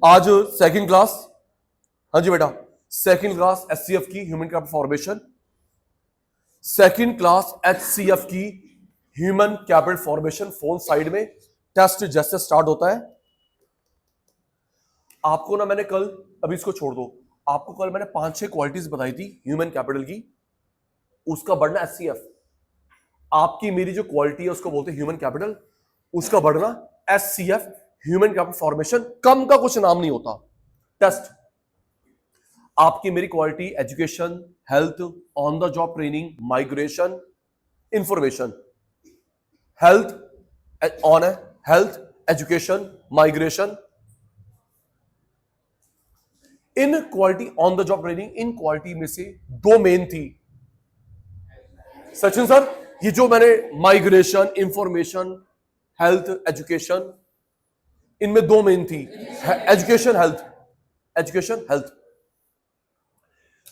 आज second class, हाँ जी बेटा, सेकंड क्लास एचसीएफ की human capital formation, second class HCF की human capital formation. Phone side में, टेस्ट जैसे स्टार्ट होता है आपको ना, मैंने कल, अभी इसको छोड़ दो, आपको कल मैंने 5-6 क्वालिटीज बताई थी ह्यूमन कैपिटल की, उसका बढ़ना एचसीएफ। आपकी मेरी जो क्वालिटी है उसको बोलते हैं ह्यूमन कैपिटल, उसका बढ़ना एचसीएफ, ह्यूमन कैपिटल फॉर्मेशन। कम का कुछ नाम नहीं होता। टेस्ट आपकी मेरी quality education, health, on the job training, migration, information. Health on है, हेल्थ, एजुकेशन, माइग्रेशन। इन quality on the job training, इन क्वालिटी में से दो मेन थी सचिन सर। ये जो मैंने माइग्रेशन, इंफॉर्मेशन, हेल्थ, एजुकेशन, इनमें दो मेन थी, एजुकेशन, हेल्थ। Education, health.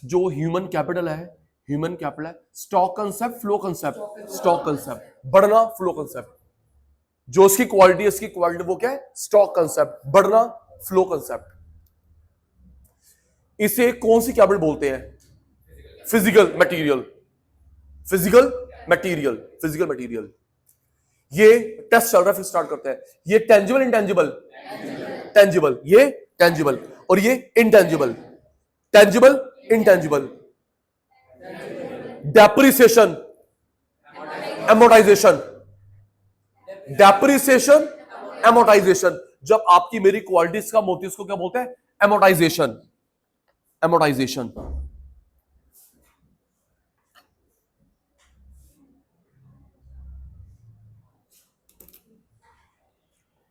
जो ह्यूमन कैपिटल है, ह्यूमन कैपिटल है stock concept, flow concept, stock concept, बढ़ना, फ्लो कंसेप्ट। जो उसकी क्वालिटी है, इसकी क्वालिटी वो क्या है? स्टॉक कंसेप्ट, बढ़ना, फ्लो कंसेप्ट। इसे कौन सी कैपिटल बोलते हैं? Physical material, physical material, physical material. ये टेस्ट चल रहा है, फिर स्टार्ट करते हैं। ये टेंजिबल, इंटेंजिबल, टेंजिबल, ये टेंजिबल, और ये intangible, tangible, intangible. Depreciation, amortisation, depreciation, amortisation. जब आपकी मेरी क्वालिटीज कम होती है उसको क्या बोलते हैं? Amortisation, amortisation.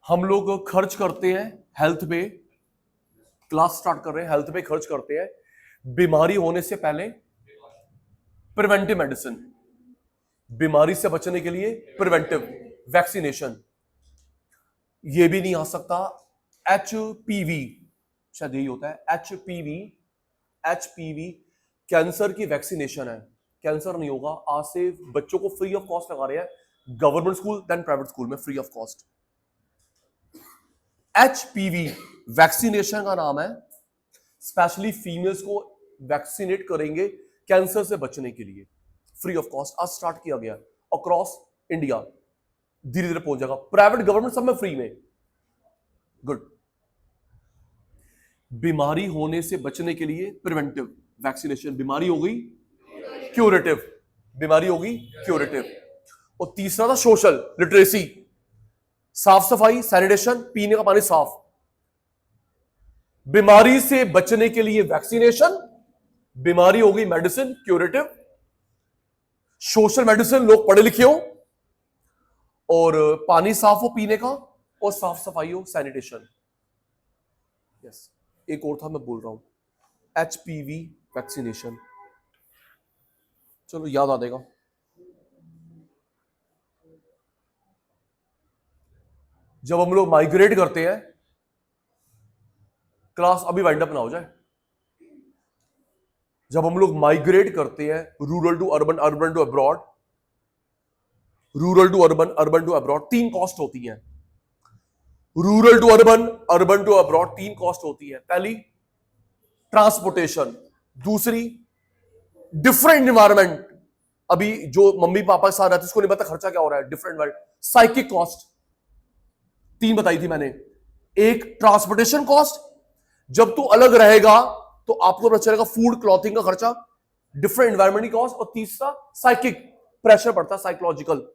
हम लोग खर्च करते हैं हेल्थ पे, क्लास स्टार्ट कर रहे हैं, हेल्थ पे खर्च करते हैं बीमारी होने से पहले। प्रिवेंटिव मेडिसिन, बीमारी से बचने के लिए प्रिवेंटिव, वैक्सीनेशन। ये भी नहीं आ सकता, एचपीवी, शायद यही होता है, एचपीवी, एचपीवी कैंसर की वैक्सीनेशन है। कैंसर नहीं होगा, आज से बच्चों को फ्री ऑफ कॉस्ट लगा रहे हैं, government school then private school में free of cost. HPV vaccination का नाम है, स्पेशली फीमेल्स को वैक्सीनेट करेंगे कैंसर से बचने के लिए, फ्री ऑफ कॉस्ट। आज स्टार्ट किया गया अक्रॉस इंडिया, धीरे धीरे पहुंच जाएगा, प्राइवेट गवर्नमेंट सब में फ्री में। गुड। बीमारी होने से बचने के लिए प्रिवेंटिव वैक्सीनेशन, बीमारी हो गई क्यूरेटिव, बीमारी होगी क्यूरेटिव। और तीसरा था सोशल लिटरेसी, साफ सफाई, सैनिटेशन, पीने का पानी साफ। बीमारी से बचने के लिए वैक्सीनेशन, बीमारी होगी मेडिसिन क्यूरेटिव, सोशल मेडिसिन लोग पढ़े लिखे हो, और पानी साफ हो पीने का, और साफ सफाई हो, सैनिटेशन। यस, एक और था मैं बोल रहा हूं, एचपीवी वैक्सीनेशन। चलो याद आ देगा। जब हम लोग माइग्रेट करते हैं, क्लास अभी वाइंड अप ना हो जाए, जब हम लोग माइग्रेट करते हैं rural to urban, urban to abroad, rural to urban, urban to abroad, तीन कॉस्ट होती हैं। Rural to urban, urban to abroad, तीन कॉस्ट होती है। पहली ट्रांसपोर्टेशन, दूसरी डिफरेंट एनवायरमेंट, अभी जो मम्मी पापा के साथ रहते उसको नहीं पता खर्चा क्या हो रहा है, डिफरेंट एनवायरमेंट, साइकिक कॉस्ट, तीन बताई थी मैंने। एक ट्रांसपोर्टेशन कॉस्ट, जब तू अलग रहेगा तो आपको पता चलेगा फूड क्लॉथिंग का खर्चा, डिफरेंट एनवायरमेंट की कॉस्ट। और तीसरा साइकिक प्रेशर पड़ता, psychological.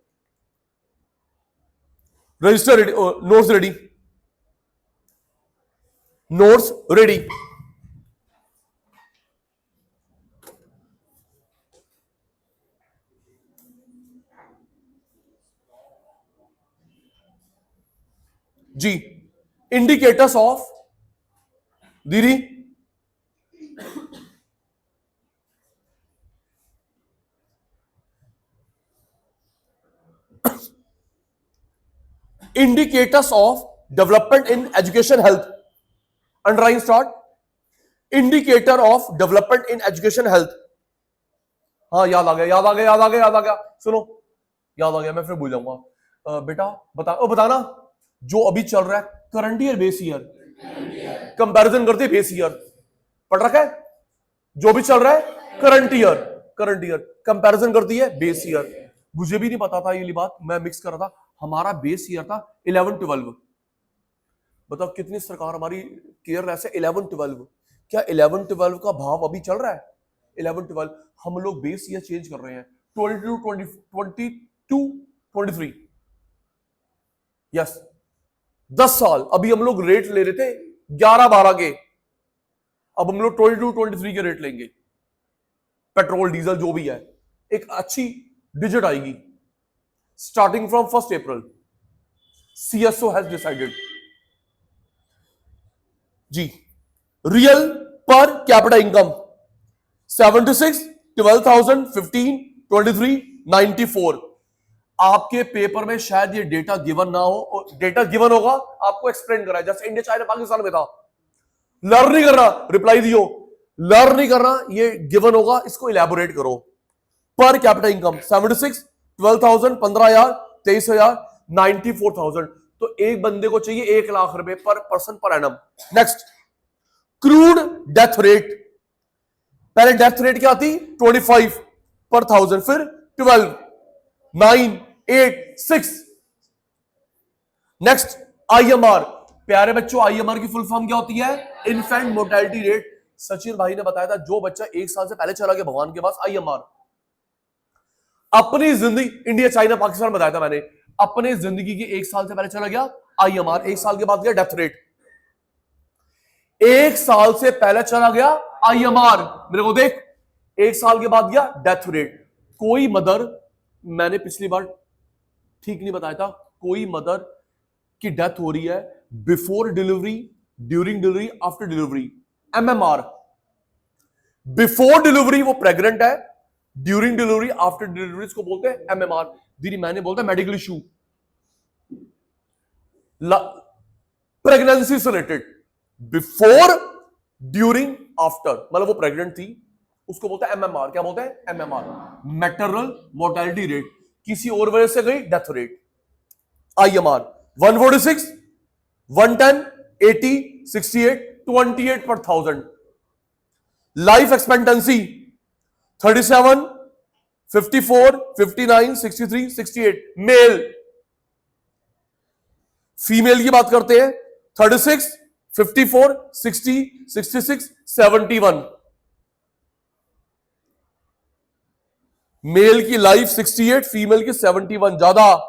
Register ready, notes ready, notes ready. जी, इंडिकेटर्स ऑफ, दीदी indicators of development in education health, underline start, indicator of development in education health. हाँ याद आ गया, याद आ गया, याद आ गया, याद आ गया, सुनो याद आ गया, मैं फिर भूल जाऊंगा। बेटा बताना जो अभी चल रहा है current year base year, comparison करती है बेस ईयर, पढ़ रखा है, जो भी चल रहा है current year, current year comparison करती है बेस ईयर। मुझे भी नहीं पता था ये बात, मैं मिक्स कर रहा था। हमारा बेस ईयर था 11-12। बताओ कितनी सरकार हमारी केयरलेस है। 11-12, क्या 11-12 का भाव अभी चल रहा है? 11-12 हम लोग बेस ईयर चेंज कर रहे हैं 22-23। यस, 10 साल। अभी हम लोग रेट ले रहे थे 11-12 के, अब हम लोग 22-23 के रेट लेंगे। पेट्रोल डीजल जो भी है, एक अच्छी डिजिट आएगी starting from 1 April. CSO has decided जी। Real per capita income 76, 12,000, 15, 23, 94। आपके पेपर में शायद ये डेटा गिवन ना हो, डेटा गिवन होगा आपको एक्सप्लेन करा है, जैसे इंडिया चाइना पाकिस्तान में था। लर्न नहीं करना, रिप्लाई दियो, लर्न नहीं करना, ये गिवन होगा, इसको इलेबोरेट करो। पर कैपिटा इनकम 76, 12,000, 15,000, 23,000, 94,000। तो एक बंदे को चाहिए 1 लाख रुपए पर person per annum. Next, crude death rate. पहले डेथ रेट क्या थी? 25 पर 1000, फिर 12, 9, 8, 6। Next, IMR. प्यारे बच्चों, आईएमआर की फुल फॉर्म क्या होती है? Infant mortality rate. सचिन भाई ने बताया था, जो बच्चा 1 साल से पहले चला गया भगवान के पास, आईएमआर। अपनी जिंदगी, इंडिया चाइना पाकिस्तान बताया था मैंने, अपने जिंदगी के 1 साल से पहले चला गया आईएमआर, 1 साल के बाद गया डेथ रेट। 1 साल से पहले चला गया आईएमआर, मेरे को देख, 1 साल के बाद गया डेथ रेट। कोई मदर, मैंने पिछली बार ठीक नहीं बताया था, कोई मदर की डेथ हो रही है before delivery, during delivery, after delivery, MMR. Before delivery वो प्रेग्नेंट है, ड्यूरिंग डिलीवरी, आफ्टर डिलीवरी इसको बोलते हैं एमएमआर। दीदी मैंने बोलता है मेडिकल इशू, प्रेगनेंसी से रिलेटेड, बिफोर, ड्यूरिंग, आफ्टर, मतलब वो प्रेग्नेंट थी, उसको बोलते हैं एमएमआर। क्या बोलते हैं? MMR, maternal mortality rate. किसी और वजह से गई डेथ रेट। आईएमआर 146, 110, 80, 68, 28 पर 1000। Life expectancy 37, 54, 59, 63, 68। मेल। फीमेल की बात करते हैं 36, 54, 60, 66, 71। मेल की लाइफ 68, फीमेल की 71 ज्यादा।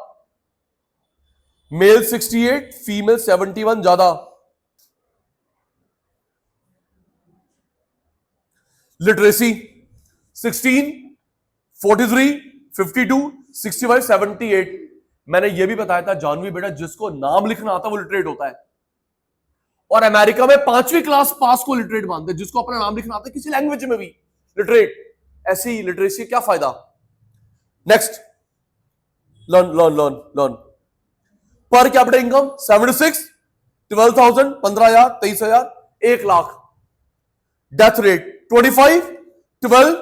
मेल 68, फीमेल 71 ज्यादा। लिटरेसी 16, 43, 52, 65, 78। मैंने यह भी बताया था जानवी बेटा, जिसको नाम लिखना आता है वो लिटरेट होता है। और अमेरिका में 5वीं क्लास पास को लिटरेट मानते हैं, जिसको अपना नाम लिखना आता है किसी लैंग्वेज में भी, लिटरेट। ऐसी लिटरेसी क्या फायदा? Next, learn learn learn learn. पर capita income 76, 12,000, 15,000, 23,000, 1 lakh. Death rate 25, 12,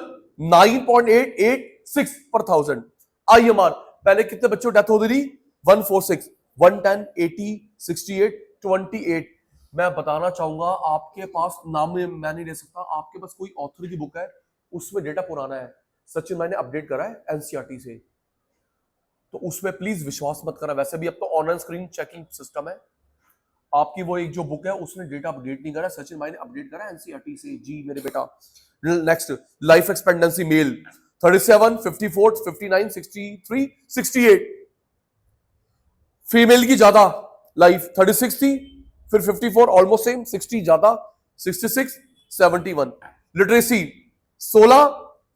9.886 पर 1000। आईएमआर, पहले कितने बच्चों डेथ हो गई थी? 146, 110, 80, 68, 28। मैं बताना चाहूंगा, आपके पास नाम में मैं नहीं ले सकता, आपके पास कोई ऑथर की बुक है उसमें डेटा पुराना है, सचिन मैंने अपडेट करा है एनसीईआरटी से, तो उसमें प्लीज विश्वास मत करना। वैसे भी अब तो ऑनलाइन स्क्रीन चेकिंग सिस्टम है। आपकी वो एक जो बुक है उसने डेटा अपडेट नहीं करा, सचिन भाई ने अपडेट करा एनसीईआरटी से जी मेरे बेटा। Next, life expectancy male 37, 54, 59, 63, 68। Female की ज्यादा लाइफ 36 थी, फिर 54 ऑलमोस्ट सेम, 60 ज्यादा, 66, 71। Literacy 16,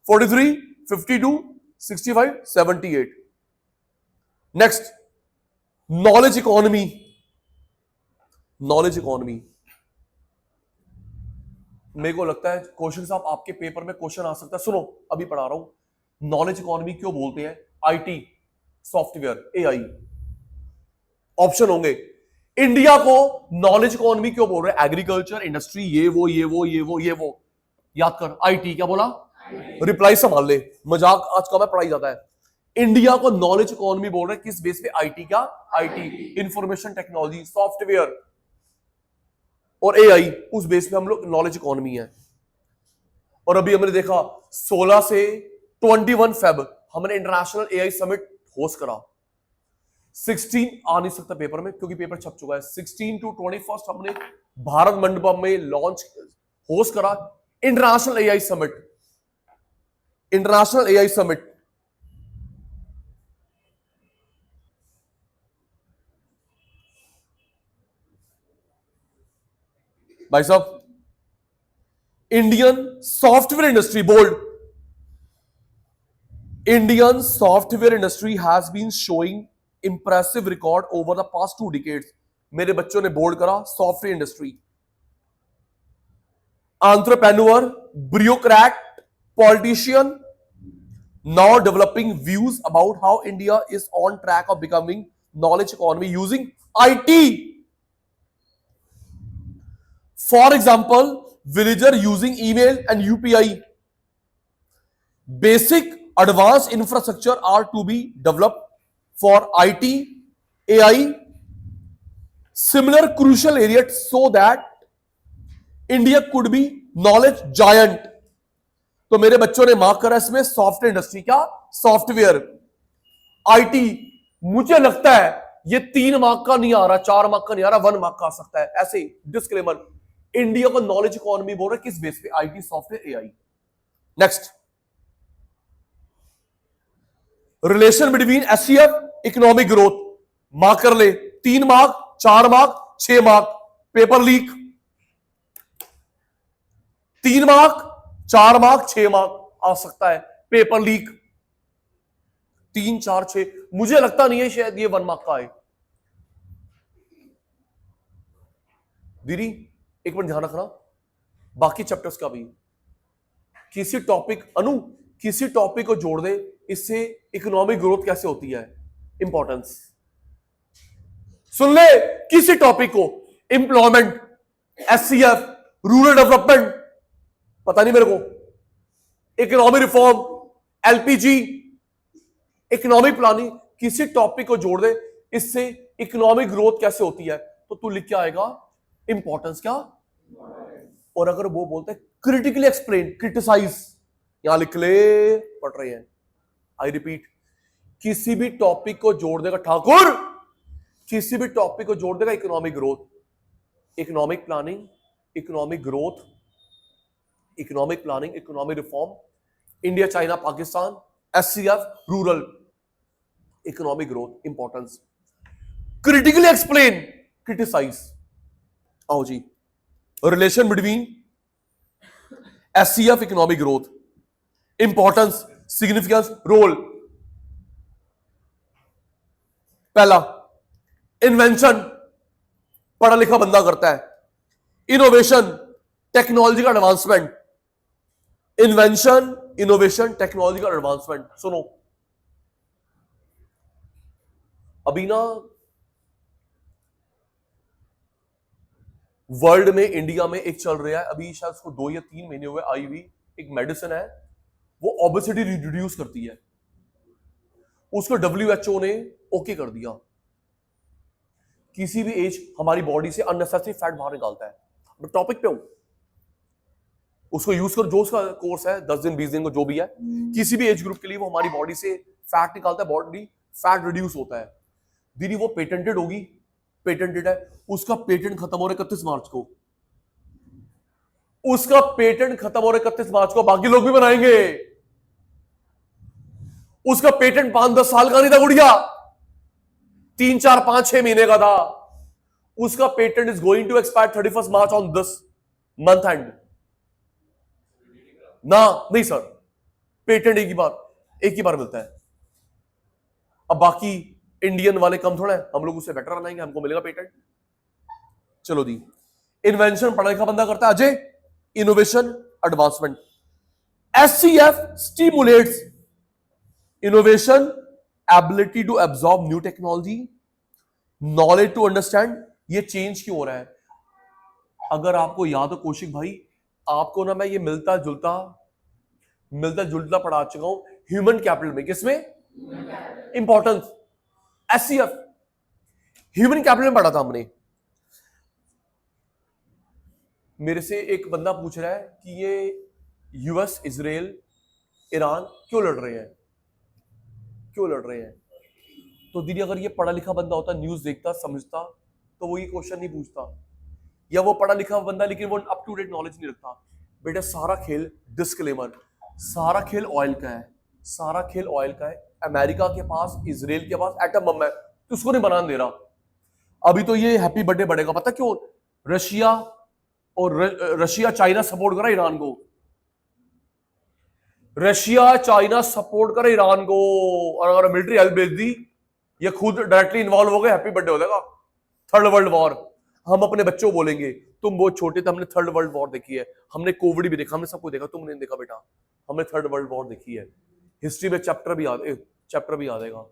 43, 52, 65, 78। Next, knowledge economy. Knowledge economy, मेरे को लगता है क्वेश्चन साहब आपके पेपर में क्वेश्चन आ सकता है, सुनो अभी पढ़ा रहा हूं। नॉलेज इकोनॉमी क्यों बोलते हैं? आईटी, सॉफ्टवेयर, एआई, ऑप्शन होंगे। इंडिया को नॉलेज इकोनॉमी क्यों बोल रहे हैं? एग्रीकल्चर, इंडस्ट्री, ये वो ये वो ये वो ये वो, याद कर। आईटी, क्या बोला? रिप्लाई संभाल ले, मजाक आज का मैं पढ़ाई जाता है। इंडिया को नॉलेज इकोनॉमी बोल रहे हैं किस बेस पे? आईटी। क्या? IT, information technology, software. और एआई, उस बेस पे हम लोग नॉलेज इकोनॉमी है। और अभी हमने देखा 16 से 21 फेब हमने इंटरनेशनल एआई समिट होस्ट करा। 16 आ नहीं सकता पेपर में क्योंकि पेपर छप चुका है। 16 टू 21 हमने भारत मंडपम में लॉन्च होस्ट करा international AI summit. International AI summit भाई साहब, Indian software industry bold, Indian software industry has been showing impressive record over the past 2 decades. मेरे बच्चों ने बोल्ड करा software industry. Entrepreneur, bureaucrat, politician now developing views about how India is on track of becoming knowledge economy using IT. For example, villager using email and UPI. Basic advanced infrastructure are to be developed for IT, AI, similar crucial areas so that India could be knowledge giant. तो मेरे बच्चों ने mark करा इसमें software industry, क्या software, IT. मुझे लगता है ये 3 मार्क का नहीं आ रहा, 4 मार्क का नहीं आ रहा, 1 मार्क का आ सकता है। ऐसे डिस्क्लेमर, इंडिया को नॉलेज इकोनॉमी बोल रहा है किस बेस पे? IT, software, AI. Next, relation between SCF economic growth, mark कर ले। 3 mark, 4 mark, 6 mark. Paper leak, 3 mark, 4 mark, 6 mark आ सकता है। पेपर लीक 3, 4, 6, मुझे लगता नहीं है शायद ये 1 मार्क का आए। दीदी एक मिनट ध्यान रखना, बाकी चैप्टर्स का भी किसी टॉपिक, अनु किसी टॉपिक को जोड़ दे, इससे इकोनॉमिक ग्रोथ कैसे होती है, इंपॉर्टेंस सुन ले। किसी टॉपिक को, एम्प्लॉयमेंट, एससीएफ, रूरल डेवलपमेंट, पता नहीं मेरे को, economic reform, LPG, economic planning, किसी टॉपिक को जोड़ दे, इससे इकोनॉमिक ग्रोथ कैसे होती है, तो तू लिख के आएगा इंपॉर्टेंस क्या। और अगर वो बोलते हैं क्रिटिकली एक्सप्लेन, क्रिटिसाइज, यहां लिख ले, पढ़ रहे हैं। आई रिपीट, किसी भी टॉपिक को जोड़ देगा ठाकुर, किसी भी टॉपिक को जोड़ देगा economic growth, economic planning, economic growth, economic planning, economic reform, India China Pakistan, SCF, rural, economic growth, importance, critically explain, criticize. आओ जी, relation between SCF economic growth, importance, significance, role. पहला, इन्वेंशन, पढ़ा लिखा बंदा करता है। इनोवेशन, टेक्नोलॉजी का advancement, invention, innovation, technology का एडवांसमेंट। सुनो, अभी ना वर्ल्ड में, इंडिया में एक चल रहा है, अभी शायद उसको 2 या 3 महीने हुए आई हुई, एक मेडिसिन है, वो ओबेसिटी रिड्यूस करती है। उसको WHO ने ओके कर दिया। किसी भी एज हमारी बॉडी से अननेसेसरी फैट बाहर निकालता है। मैं टॉपिक पे हूं, उसको यूज कर, जो उसका कोर्स है 10 दिन 20 दिन को जो भी है, किसी भी एज ग्रुप के लिए वो हमारी बॉडी से फैट निकालता है, बॉडी फैट रिड्यूस होता है। दीदी वो पेटेंटेड होगी, पेटेंटेड है, उसका पेटेंट खत्म हो रहा है 31 मार्च को, उसका पेटेंट खत्म हो रहा है 31 मार्च को, बाकी लोग भी बनाएंगे। उसका पेटेंट 5-10 साल का नहीं था गुड़िया, 3, 4, 5, 6 महीने का था। उसका patent is going to expire 31 March on this month end. ना नहीं सर, पेटेंट एक ही बार मिलता है। अब बाकी इंडियन वाले कम थोड़ा है, हम लोग उससे बेटर बनाएंगे, हमको मिलेगा पेटेंट। चलो दी, इन्वेंशन पढ़ा लिखा बंदा करता है, Ajay, innovation, advancement. SCF stimulates innovation, ability to absorb new technology, knowledge to understand. ये चेंज क्यों हो रहा है? अगर आपको याद हो कौशिक भाई, आपको ना मैं ये मिलता जुलता पढ़ा चुका हूं ह्यूमन कैपिटल में। किसमें? इंपॉर्टेंस, एससीएफ, ह्यूमन कैपिटल में पढ़ा था हमने। मेरे से एक बंदा पूछ रहा है कि ये यूएस, इजराइल, ईरान क्यों लड़ रहे हैं, क्यों लड़ रहे हैं? तो दीदी अगर ये पढ़ा लिखा बंदा होता, न्यूज देखता, समझता, तो वो ये क्वेश्चन नहीं पूछता। या वो पढ़ा लिखा बंदा लेकिन वो अप टू डेट नॉलेज नहीं रखता। बेटा सारा खेल, डिस्क्लेमर, सारा खेल ऑयल का है, सारा खेल ऑयल का है। अमेरिका के पास, इजराइल के पास एटम बम है, तो उसको नहीं बनाने दे रहा। अभी तो ये हैप्पी बर्थडे बढ़ेगा, पता क्यों? रशिया और रशिया चाइना सपोर्ट कर रहा है ईरान को। रशिया चाइना सपोर्ट करे ईरान को, और अगर मिलिट्री हेल्प भेज दी, ये खुद डायरेक्टली इन्वॉल्व हो गए, हैप्पी बर्थडे हो जाएगा। Third world war. हम अपने बच्चों को बोलेंगे, तुम बहुत छोटे थे, हमने थर्ड वर्ल्ड वॉर देखी है, हमने कोविड भी देखा, हमने सब कुछ देखा, तुमने नहीं देखा बेटा, हमने थर्ड वर्ल्ड वॉर देखी है। हिस्ट्री में चैप्टर भी आ जाएगा।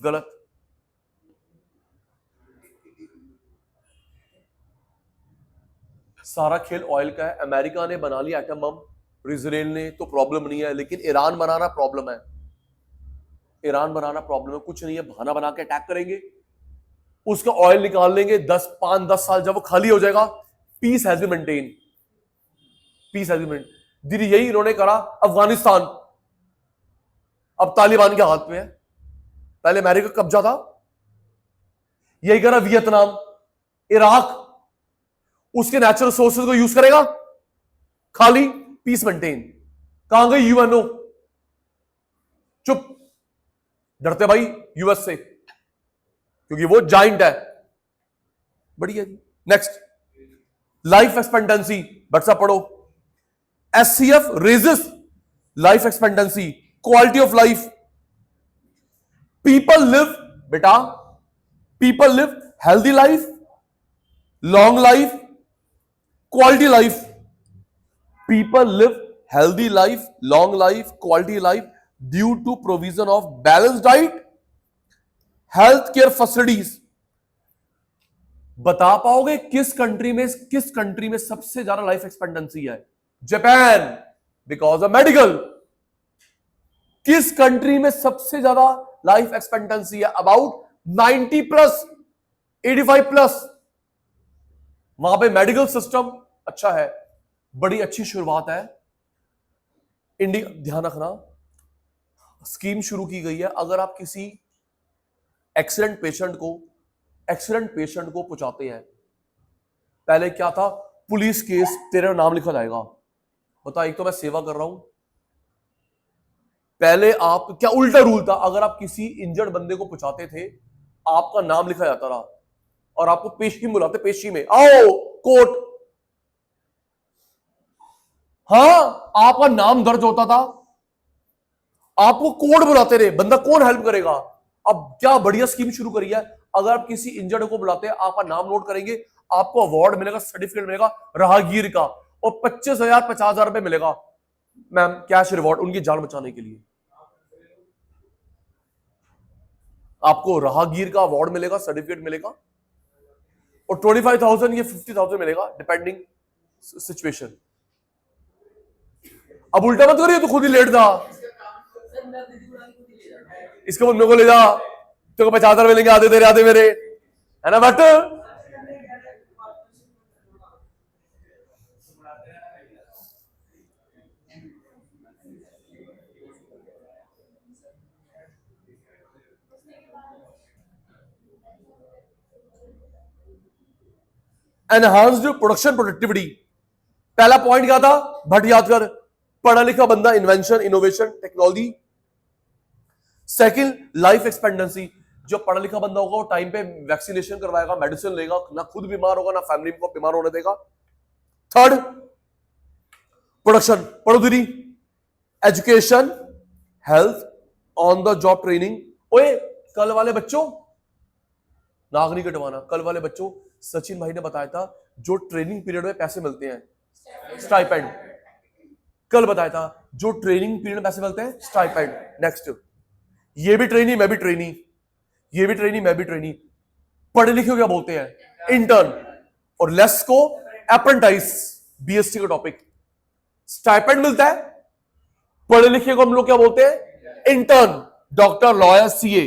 गलत। सारा खेल ऑयल का है। अमेरिका ने बना लिया एटम बम, इजराइल ने, तो प्रॉब्लम नहीं है, लेकिन ईरान बनाना प्रॉब्लम है। ईरान बनाना प्रॉब्लम है, कुछ नहीं है, बहाना बना के अटैक करेंगे, उसका ऑयल निकाल लेंगे, 5-10 साल जब वो खाली हो जाएगा, peace has been maintain, peace has been maintain. दीदी यही इन्होंने करा अफगानिस्तान, अब तालिबान के हाथ में है, पहले अमेरिका का कब्जा था। यही करा वियतनाम, इराक, उसके नेचुरल सोर्सेज को यूज करेगा, खाली पीस मेंटेन। कहां गई यूएनओ? चुप, डरते भाई यूएस से, क्योंकि वो जाइंट है। बढ़िया जी। नेक्स्ट, लाइफ एक्सपेक्टेंसी, बच्चा पढ़ो। SCF raises life expectancy, quality of life. People live, बेटा people live healthy life, long life, quality life. People live healthy life, long life, quality life due to provision of balance diet, health care facilities. बता पाओगे किस country में सबसे ज्यादा life expectancy है? Japan, because of medical. किस country में सबसे ज्यादा लाइफ एक्सपेक्टेंसी है? About 90 plus, 85 plus. वहां पे मेडिकल सिस्टम अच्छा है, बड़ी अच्छी शुरुआत है। इंडिया, ध्यान रखना, स्कीम शुरू की गई है, अगर आप किसी एक्सीडेंट पेशेंट को पहुंचाते हैं, पहले क्या था, पुलिस केस, तेरा नाम लिखा जाएगा। बता, एक तो मैं सेवा कर रहा हूं, पहले आप क्या उल्टा रूल था, अगर आप किसी इंजर्ड बंदे को पहुंचाते थे, आपका नाम लिखा जाता रहा, और आपको पेशी में बुलाते, पेशी में आओ कोर्ट, हां आपका नाम दर्ज होता था, आपको कोर्ट बुलाते रहे, बंदा कौन हेल्प करेगा? अब क्या बढ़िया स्कीम शुरू करी है, अगर आप किसी इंजर्ड को बुलाते हैं, आपका नाम नोट करेंगे, आपको अवार्ड मिलेगा, सर्टिफिकेट मिलेगा राहगीर का, और 25,000 50,000 रुपए मिलेगा मैम, कैश रिवॉर्ड, उनकी जान बचाने के लिए। आपको राहगीर का अवार्ड मिलेगा, सर्टिफिकेट मिलेगा, और 25,000 या 50,000 मिलेगा, डिपेंडिंग सिचुएशन। अब उल्टा मत करिए, तो खुद ही लेट था, इसके बाद मेरे को ले जा, तो 50,000 मिलेंगे, आधे तेरे आधे मेरे, है ना बट। एनहांस्ड प्रोडक्शन प्रोडक्टिविटी, पहला पॉइंट क्या था, भट याद कर, पढ़ा लिखा बंदा, invention, innovation, technology. Second, life expectancy, जो पढ़ा लिखा बंदा होगा वो टाइम पे वैक्सीनेशन करवाएगा, मेडिसिन लेगा, ना खुद बीमार होगा ना फैमिली को बीमार होने देगा। थर्ड, प्रोडक्शन, पढ़ो दीदी, education, health, on the job training. ओए कल वाले बच्चों, नाक नहीं कटवाना, कल वाले बच्चों, सचिन भाई ने बताया था जो ट्रेनिंग पीरियड में पैसे मिलते हैं, स्टाइपेंड, कल बताया था जो ट्रेनिंग पीरियड में पैसे मिलते हैं, स्टाइपेंड। नेक्स्ट, ये भी ट्रेनी, मैं भी ट्रेनी, ये भी ट्रेनी, मैं भी ट्रेनी। पढ़े लिखे को क्या बोलते हैं? इंटर्न, और लेस को अप्रेंटाइज, बीएससी का टॉपिक। स्टाइपेंड मिलता है, पढ़े लिखे को हम लोग क्या बोलते हैं? Intern, doctor, lawyer, CA.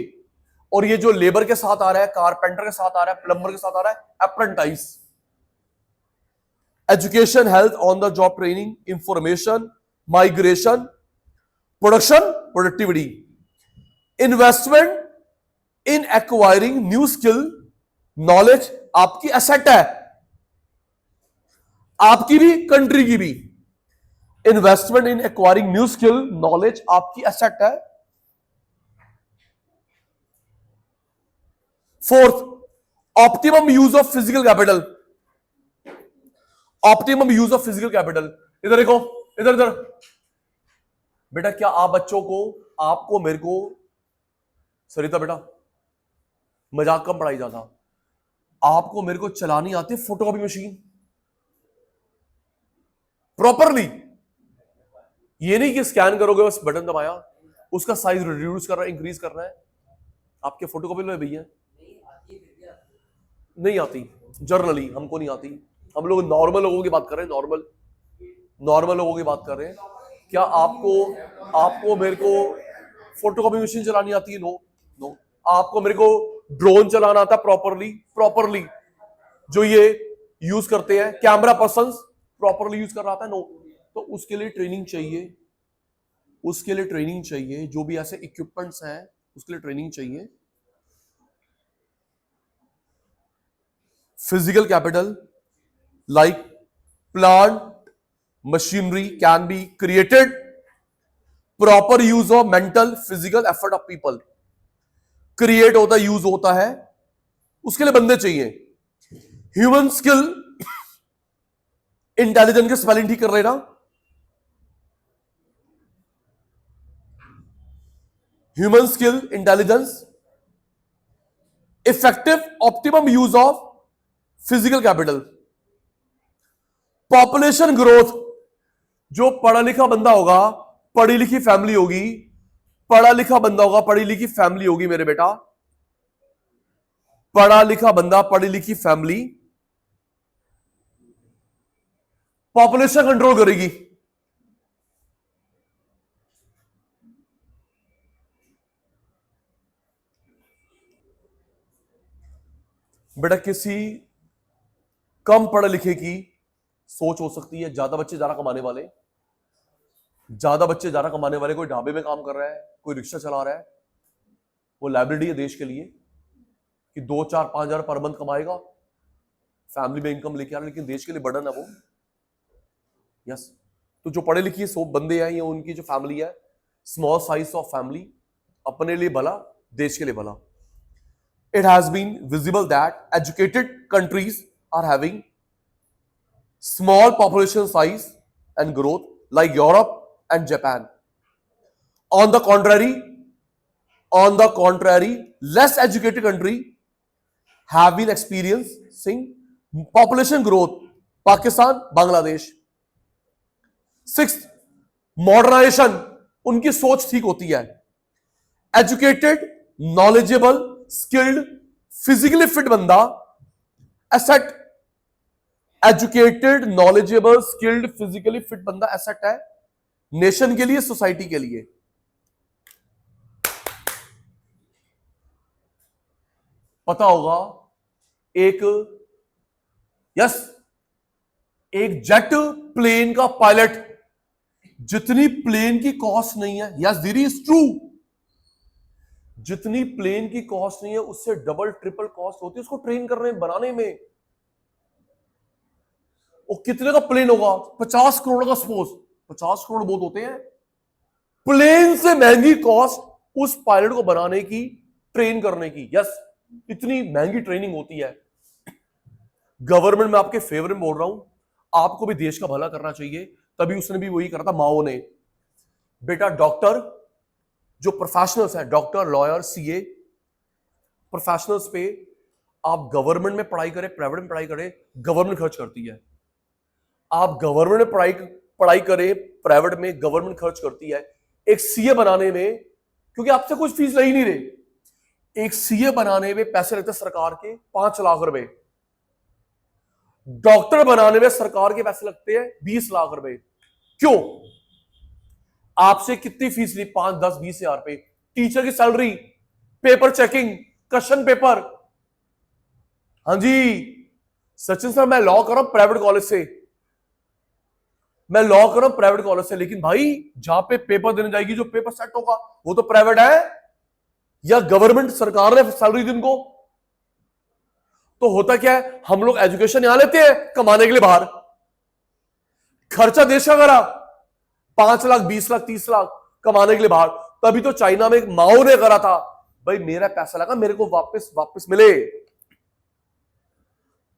और ये जो लेबर के साथ आ रहा है, कारपेंटर के साथ आ रहा है, प्लम्बर के साथ आ रहा है, apprentice. Education, health, on the job training, information, migration, production, productivity. Investment in acquiring new skill, knowledge आपकी एसेट है, आपकी भी कंट्री की भी। इन्वेस्टमेंट इन एक्वायरिंग न्यू स्किल, नॉलेज आपकी एसेट है। Fourth, optimum use of physical capital. Optimum use of physical capital. इधर देखो, इधर इधर बेटा, क्या आप बच्चों को, आपको, मेरे को, सरिता बेटा, मजाक कम पढ़ाई जाता, आपको मेरे को चलानी आती है फोटोकॉपी मशीन प्रॉपरली। ये नहीं कि स्कैन करोगे बस बटन दबाया, उसका साइज रिड्यूस करना, इंक्रीज करना है। आपके फोटोकॉपी में भैया नहीं आती, जर्नली हमको नहीं आती। हम लोग नॉर्मल लोगों की बात कर रहे हैं, नॉर्मल लोगों की बात कर रहे हैं। क्या आपको मेरे को फोटोकॉपी मशीन चलानी आती है? नो। आपको मेरे को ड्रोन चलाना आता है प्रॉपरली जो ये यूज करते हैं, कैमरा पर्संस प्रॉपरली यूज कर रहा था? नो। तो उसके लिए ट्रेनिंग चाहिए, जो भी ऐसे इक्विपमेंट्स हैं उसके लिए ट्रेनिंग चाहिए। Physical capital like plant machinery can be created, proper use of mental physical effort of people. Create होता है, यूज होता है, उसके लिए बंदे चाहिए। ह्यूमन स्किल, इंटेलिजेंस के स्पेलिंग ठीक कर रहे ना? Human skill, intelligence, effective optimum use of physical capital. Population growth, जो पढ़ा लिखा बंदा होगा, पढ़ी लिखी फैमिली होगी, पढ़ा लिखा बंदा होगा, पढ़ी लिखी फैमिली होगी मेरे बेटा, पढ़ा लिखा बंदा, पढ़ी लिखी फैमिली पॉपुलेशन कंट्रोल करेगी। बेटा किसी कम पढ़े लिखे की सोच हो सकती है, ज्यादा बच्चे ज्यादा कमाने वाले, कोई ढाबे में काम कर रहा है, कोई रिक्शा चला रहा है, वो लाइबिलिटी है देश के लिए कि 2-4-5 हजार पर मंथ कमाएगा, फैमिली में इनकम लेके आ रहा है, लेकिन देश के लिए बर्डन है वो। यस। तो जो पढ़े लिखे सो बंदे हैं, या उनकी जो फैमिली है, स्मॉल साइज ऑफ फैमिली, अपने लिए भला, देश के लिए भला। It has been visible that educated countries are having small population size and growth like Europe and Japan. On the contrary, less educated country have been experiencing population growth. Pakistan, Bangladesh. Sixth, modernization, उनकी सोच ठीक होती है। Educated, knowledgeable, skilled, physically fit बंदा asset. Educated, knowledgeable, skilled, physically fit बंदा asset है, nation के लिए, सोसाइटी के लिए। पता होगा एक जेट प्लेन का पायलट, जितनी प्लेन की कॉस्ट नहीं है, यस दिस इज ट्रू, जितनी प्लेन की कॉस्ट नहीं है उससे डबल ट्रिपल कॉस्ट होती है उसको ट्रेन करने बनाने में। वो कितने का प्लेन होगा? 50 करोड़ का, सपोज 50 करोड़ बहुत होते हैं। प्लेन से महंगी कॉस्ट उस पायलट को बनाने की, ट्रेन करने की। यस, इतनी महंगी ट्रेनिंग होती है। गवर्नमेंट में आपके फेवर में बोल रहा हूं, आपको भी देश का भला करना चाहिए, तभी उसने भी वही करा था माओ ने। बेटा डॉक्टर, जो प्रोफेशनल्स हैं, डॉक्टर, लॉयर, सीए, प्रोफेशनल्स पे आप गवर्नमेंट में पढ़ाई करें, प्राइवेट में पढ़ाई करें, गवर्नमेंट खर्च करती है। आप गवर्नमेंट में पढ़ाई करें, प्राइवेट में, गवर्नमेंट खर्च करती है। एक सीए बनाने में, क्योंकि आपसे कुछ फीस ले ही नहीं रहे, एक सीए बनाने में पैसे लगते सरकार के 5 लाख रुपए, डॉक्टर बनाने में सरकार के पैसे लगते हैं 20 लाख रुपए। क्यों? आपसे कितनी फीस ली? 5, 10, 20 हजार रुपए। टीचर की salary paper checking, question paper. हाँ जी सचिन सर, मैं लॉ कर रहा हूं प्राइवेट कॉलेज से, मैं लॉ कर रहा हूं प्राइवेट कॉलेज से, लेकिन भाई जहां पे पेपर देने जाएगी, जो पेपर सेट होगा वो तो प्राइवेट है या गवर्नमेंट, सरकार ने सैलरी दी उनको। तो होता क्या है, हम लोग एजुकेशन यहां लेते हैं कमाने के लिए बाहर, खर्चा देश का करा 5 लाख 20 लाख 30 लाख कमाने के लिए बाहर। तभी तो चाइना में एक माओ ने करा था, भाई मेरा पैसा लगा मेरे को वापस मिले,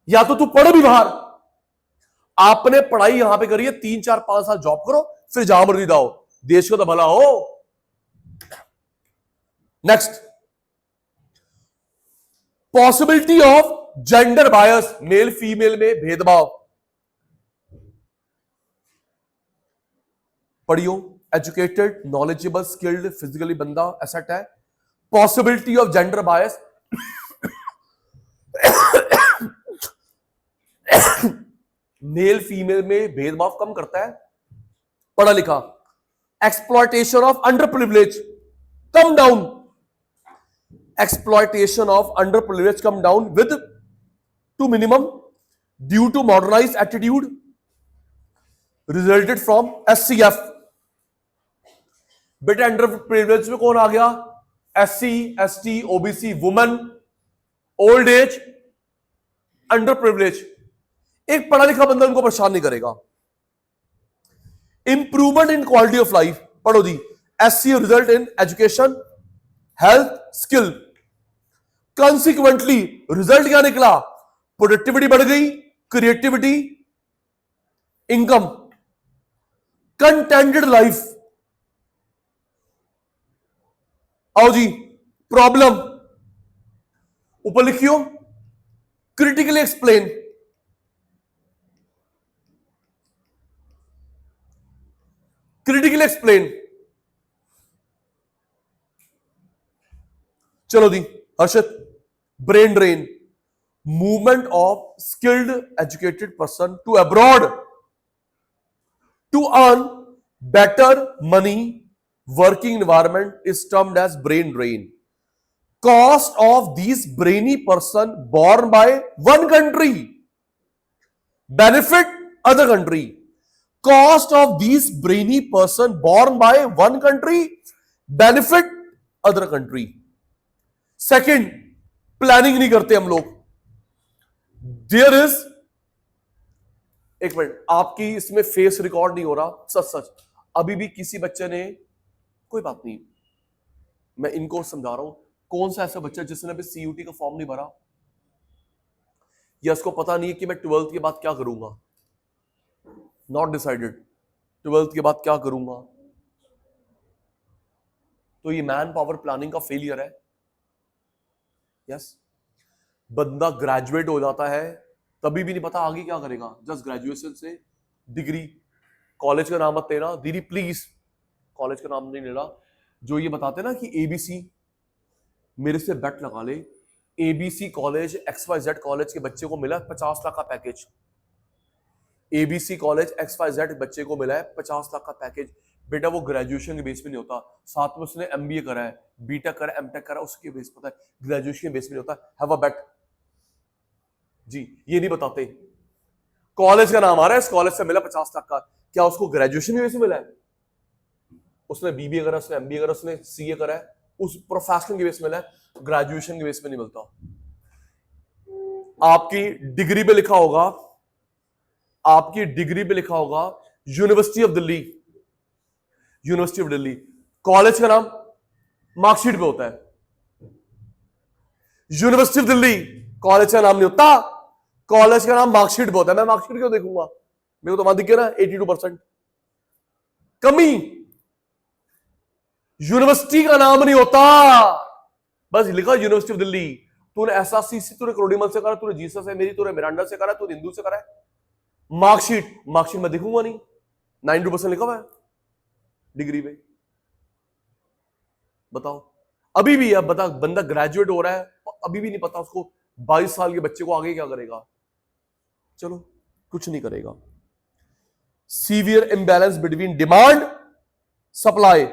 या तो तू पढ़ भी बाहर। आपने पढ़ाई यहां पे करी है, 3 4 5 साल जॉब करो, फिर जहां मर्जी जाओ, देश को तो भला हो। Next, possibility of gender bias, male female में भेदभाव। पढ़ियो, एजुकेटेड, नॉलेजेबल, स्किल्ड, फिजिकली बंदा एसेट है। Possibility of gender bias, male female में भेदभाव कम करता है, पढ़ा लिखा। Exploitation of under privilege come down, exploitation of under privilege come down with to minimum due to modernised attitude resulted from SCF। बेटा अंडर प्रिविलेज में कौन आ गया, SC ST OBC, women, old age, under privilege. एक पढ़ा लिखा बंदा उनको परेशान नहीं करेगा। Improvement in quality of life, पढ़ो दी, SC result in education, health, skill. Consequently result क्या निकला, प्रोडक्टिविटी बढ़ गई, क्रिएटिविटी, इनकम, कंटेंटेड लाइफ। आओ जी, प्रॉब्लम ऊपर लिखियो, क्रिटिकली एक्सप्लेन। Critically explain. चलो दी Harshit, brain drain, movement of skilled educated person to abroad to earn better money, working environment is termed as brain drain. Cost of this brainy person born by one country, benefit other country. Cost of these brainy person born by one country, benefit other country. Second, planning नहीं करते हम लोग। There is, एक minute, आपकी इसमें face record नहीं हो रहा, सच सच अभी भी किसी बच्चे ने, कोई बात नहीं, मैं इनको समझा रहा हूं, कौन सा ऐसा बच्चा जिसने अभी CUT का फॉर्म नहीं भरा, या इसको पता नहीं है कि मैं 12th के बाद क्या करूंगा, नॉट डिसाइडेड 12th के बाद क्या करूंगा, तो ये मैन पावर प्लानिंग का फेलियर है। यस, बंदा ग्रेजुएट हो जाता है तभी भी नहीं पता आगे क्या करेगा, जस्ट ग्रेजुएशन से डिग्री, कॉलेज का नाम मत लेना दीदी प्लीज, कॉलेज का नाम नहीं लेना। जो ये बताते ना कि ABC, मेरे से बेट लगा ले, ABC कॉलेज XYZ कॉलेज के बच्चे को मिला 50 लाख का पैकेज, ABC कॉलेज XYZ बच्चे को मिला है 50 लाख का पैकेज। बेटा वो ग्रेजुएशन के बेस पे नहीं होता, साथ में उसने MBA करा है, BTech करा है, MTech करा है, उसके बेस पे होता है, ग्रेजुएशन के बेस पे नहीं होता। हैव अ बेट जी, ये नहीं बताते। कॉलेज का नाम आ रहा है, इस कॉलेज से मिला 50 लाख का, क्या उसको ग्रेजुएशन के बेस पे मिला है? उसने BBA करा, उसने MBA करा, उसने CA करा है, उस प्रोफेशनल के बेस में मिला है, ग्रेजुएशन के बेस पे नहीं मिलता। आपकी डिग्री पे लिखा होगा, आपकी डिग्री पे लिखा होगा university of Delhi, university of Delhi, college का नाम मार्कशीट पे होता है। यूनिवर्सिटी ऑफ दिल्ली कॉलेज का नाम नहीं होता, कॉलेज का नाम मार्कशीट पे होता है। मैं मार्कशीट क्यों देखूंगा, मेरे को तो वहां दिख गया ना 82% कमी। यूनिवर्सिटी का नाम नहीं होता, बस लिखा यूनिवर्सिटी ऑफ दिल्ली। तूने SRCC, तूने क्रोडीमल से करा, तूने जीसस है मेरी, तूने मिरांडा से करा, तूने हिंदू से करा है। मार्कशीट, मार्कशीट में दिखूंगा नहीं, 92% लिखा हुआ है डिग्री पे। बताओ, अभी भी अब बता, बंदा ग्रेजुएट हो रहा है, अभी भी नहीं पता उसको 22 साल के बच्चे को आगे क्या करेगा। चलो, कुछ नहीं करेगा। Severe imbalance between demand supply,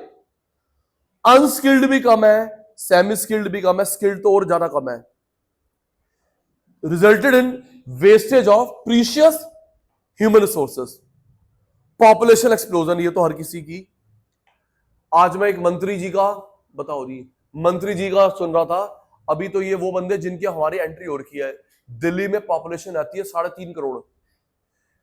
unskilled भी कम है, सेमी स्किल्ड भी कम है, स्किल्ड तो और ज्यादा कम है। Resulted in wastage of precious human resources, population explosion, ये तो हर किसी की। आज मैं एक मंत्री जी का, बताओ जी, मंत्री जी का सुन रहा था। अभी तो ये वो बंदे जिनकी हमारी एंट्री हो रखी है। दिल्ली में पॉपुलेशन आती है 3.5 करोड़।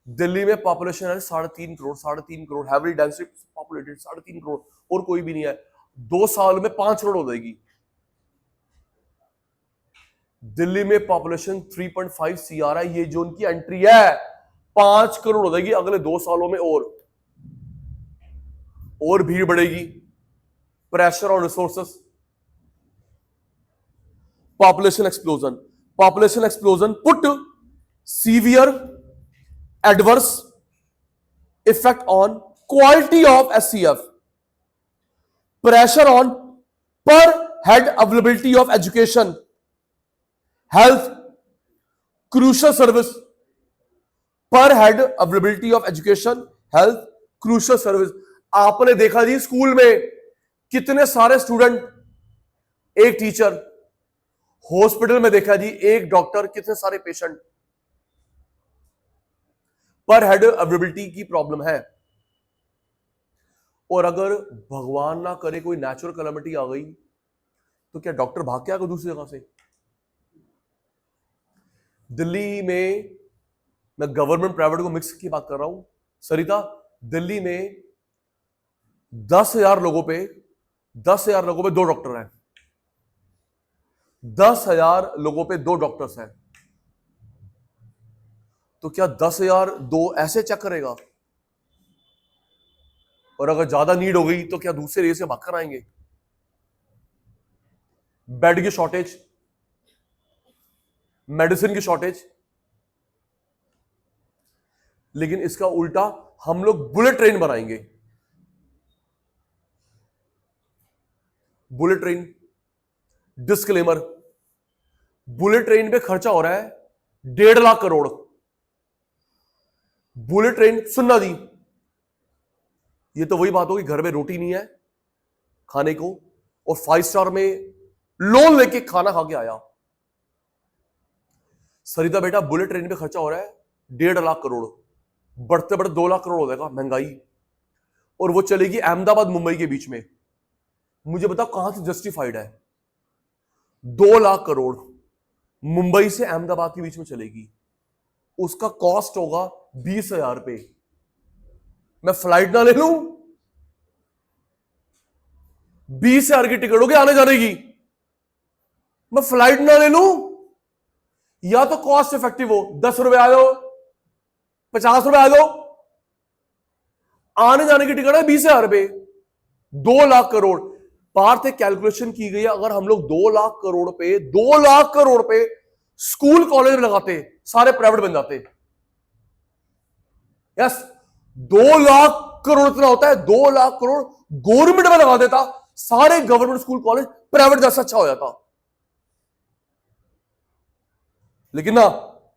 दिल्ली में पॉपुलेशन है 3.5 crore, 3.5 crore, heavy density populated 3.5 crore, और कोई भी नहीं है। 2 साल में 5 करोड़ हो जाएगी। दिल्ली में पॉपुलेशन 3.5 CR है, ये जो उनकी एंट्री है 5 करोड़ हो जाएगी अगले 2 सालों में। और भीड़ बढ़ेगी, pressure on resources, population explosion put severe adverse effect on quality of SCF, pressure on per head availability of education, health, crucial service, per head availability of education, health, crucial service. आपने देखा जी school में कितने सारे student, एक teacher, hospital में देखा जी एक doctor, कितने सारे पेशेंट, पर हेड अवेलेबिलिटी की प्रॉब्लम है। और अगर भगवान ना करे कोई नेचुरल कैलेमिटी आ गई तो क्या डॉक्टर भाग के आएगा दूसरी जगह से? दिल्ली में, मैं गवर्नमेंट प्राइवेट को मिक्स की बात कर रहा हूं सरिता, दिल्ली में 10,000 लोगों पे 2 डॉक्टर हैं। 10,000 लोगों पे 2 डॉक्टर्स हैं। तो क्या 10,000 2 ऐसे चेक करेगा? और अगर ज्यादा नीड हो गई तो क्या दूसरे एरिया से भाग कर आएंगे? बेड की शॉर्टेज, मेडिसिन की शॉर्टेज। लेकिन इसका उल्टा हम लोग बुलेट ट्रेन बनाएंगे। Bullet train, disclaimer, bullet train पे खर्चा हो रहा है 1.5 लाख करोड़। बुलेट ट्रेन, सुनना जी, ये तो वही बात होगी, घर में रोटी नहीं है खाने को और 5 स्टार में लोन लेके खाना खा के आया। सरिता बेटा, बुलेट ट्रेन पे खर्चा हो रहा है 1.5 लाख करोड़, बढ़ते बढ़ते 2 लाख करोड़ हो जाएगा महंगाई, और वो चलेगी अहमदाबाद मुंबई के बीच में। मुझे बताओ कहां से जस्टिफाइड है? 2 लाख करोड़ मुंबई से अहमदाबाद के बीच में चलेगी, उसका कॉस्ट होगा 20,000 रुपए। मैं फ्लाइट ना ले लूं, 20,000 की टिकट होगी आने जाने की, मैं फ्लाइट ना ले लूं, या तो कॉस्ट इफेक्टिव हो, 10 रुपए आ जाओ, 50 रुपए आ जाओ, आने जाने की टिकट है 20,000 रुपए, 2 लाख करोड़। पार्थ एक कैलकुलेशन की गई है, अगर हम लोग 2 लाख करोड़ पे स्कूल कॉलेज में लगाते, सारे प्राइवेट बन जाते। यस, 2 लाख करोड़ इतना होता है, 2 लाख करोड़ गवर्नमेंट में लगा देता, सारे गवर्नमेंट स्कूल कॉलेज प्राइवेट जैसा अच्छा हो जाता। लेकिन ना,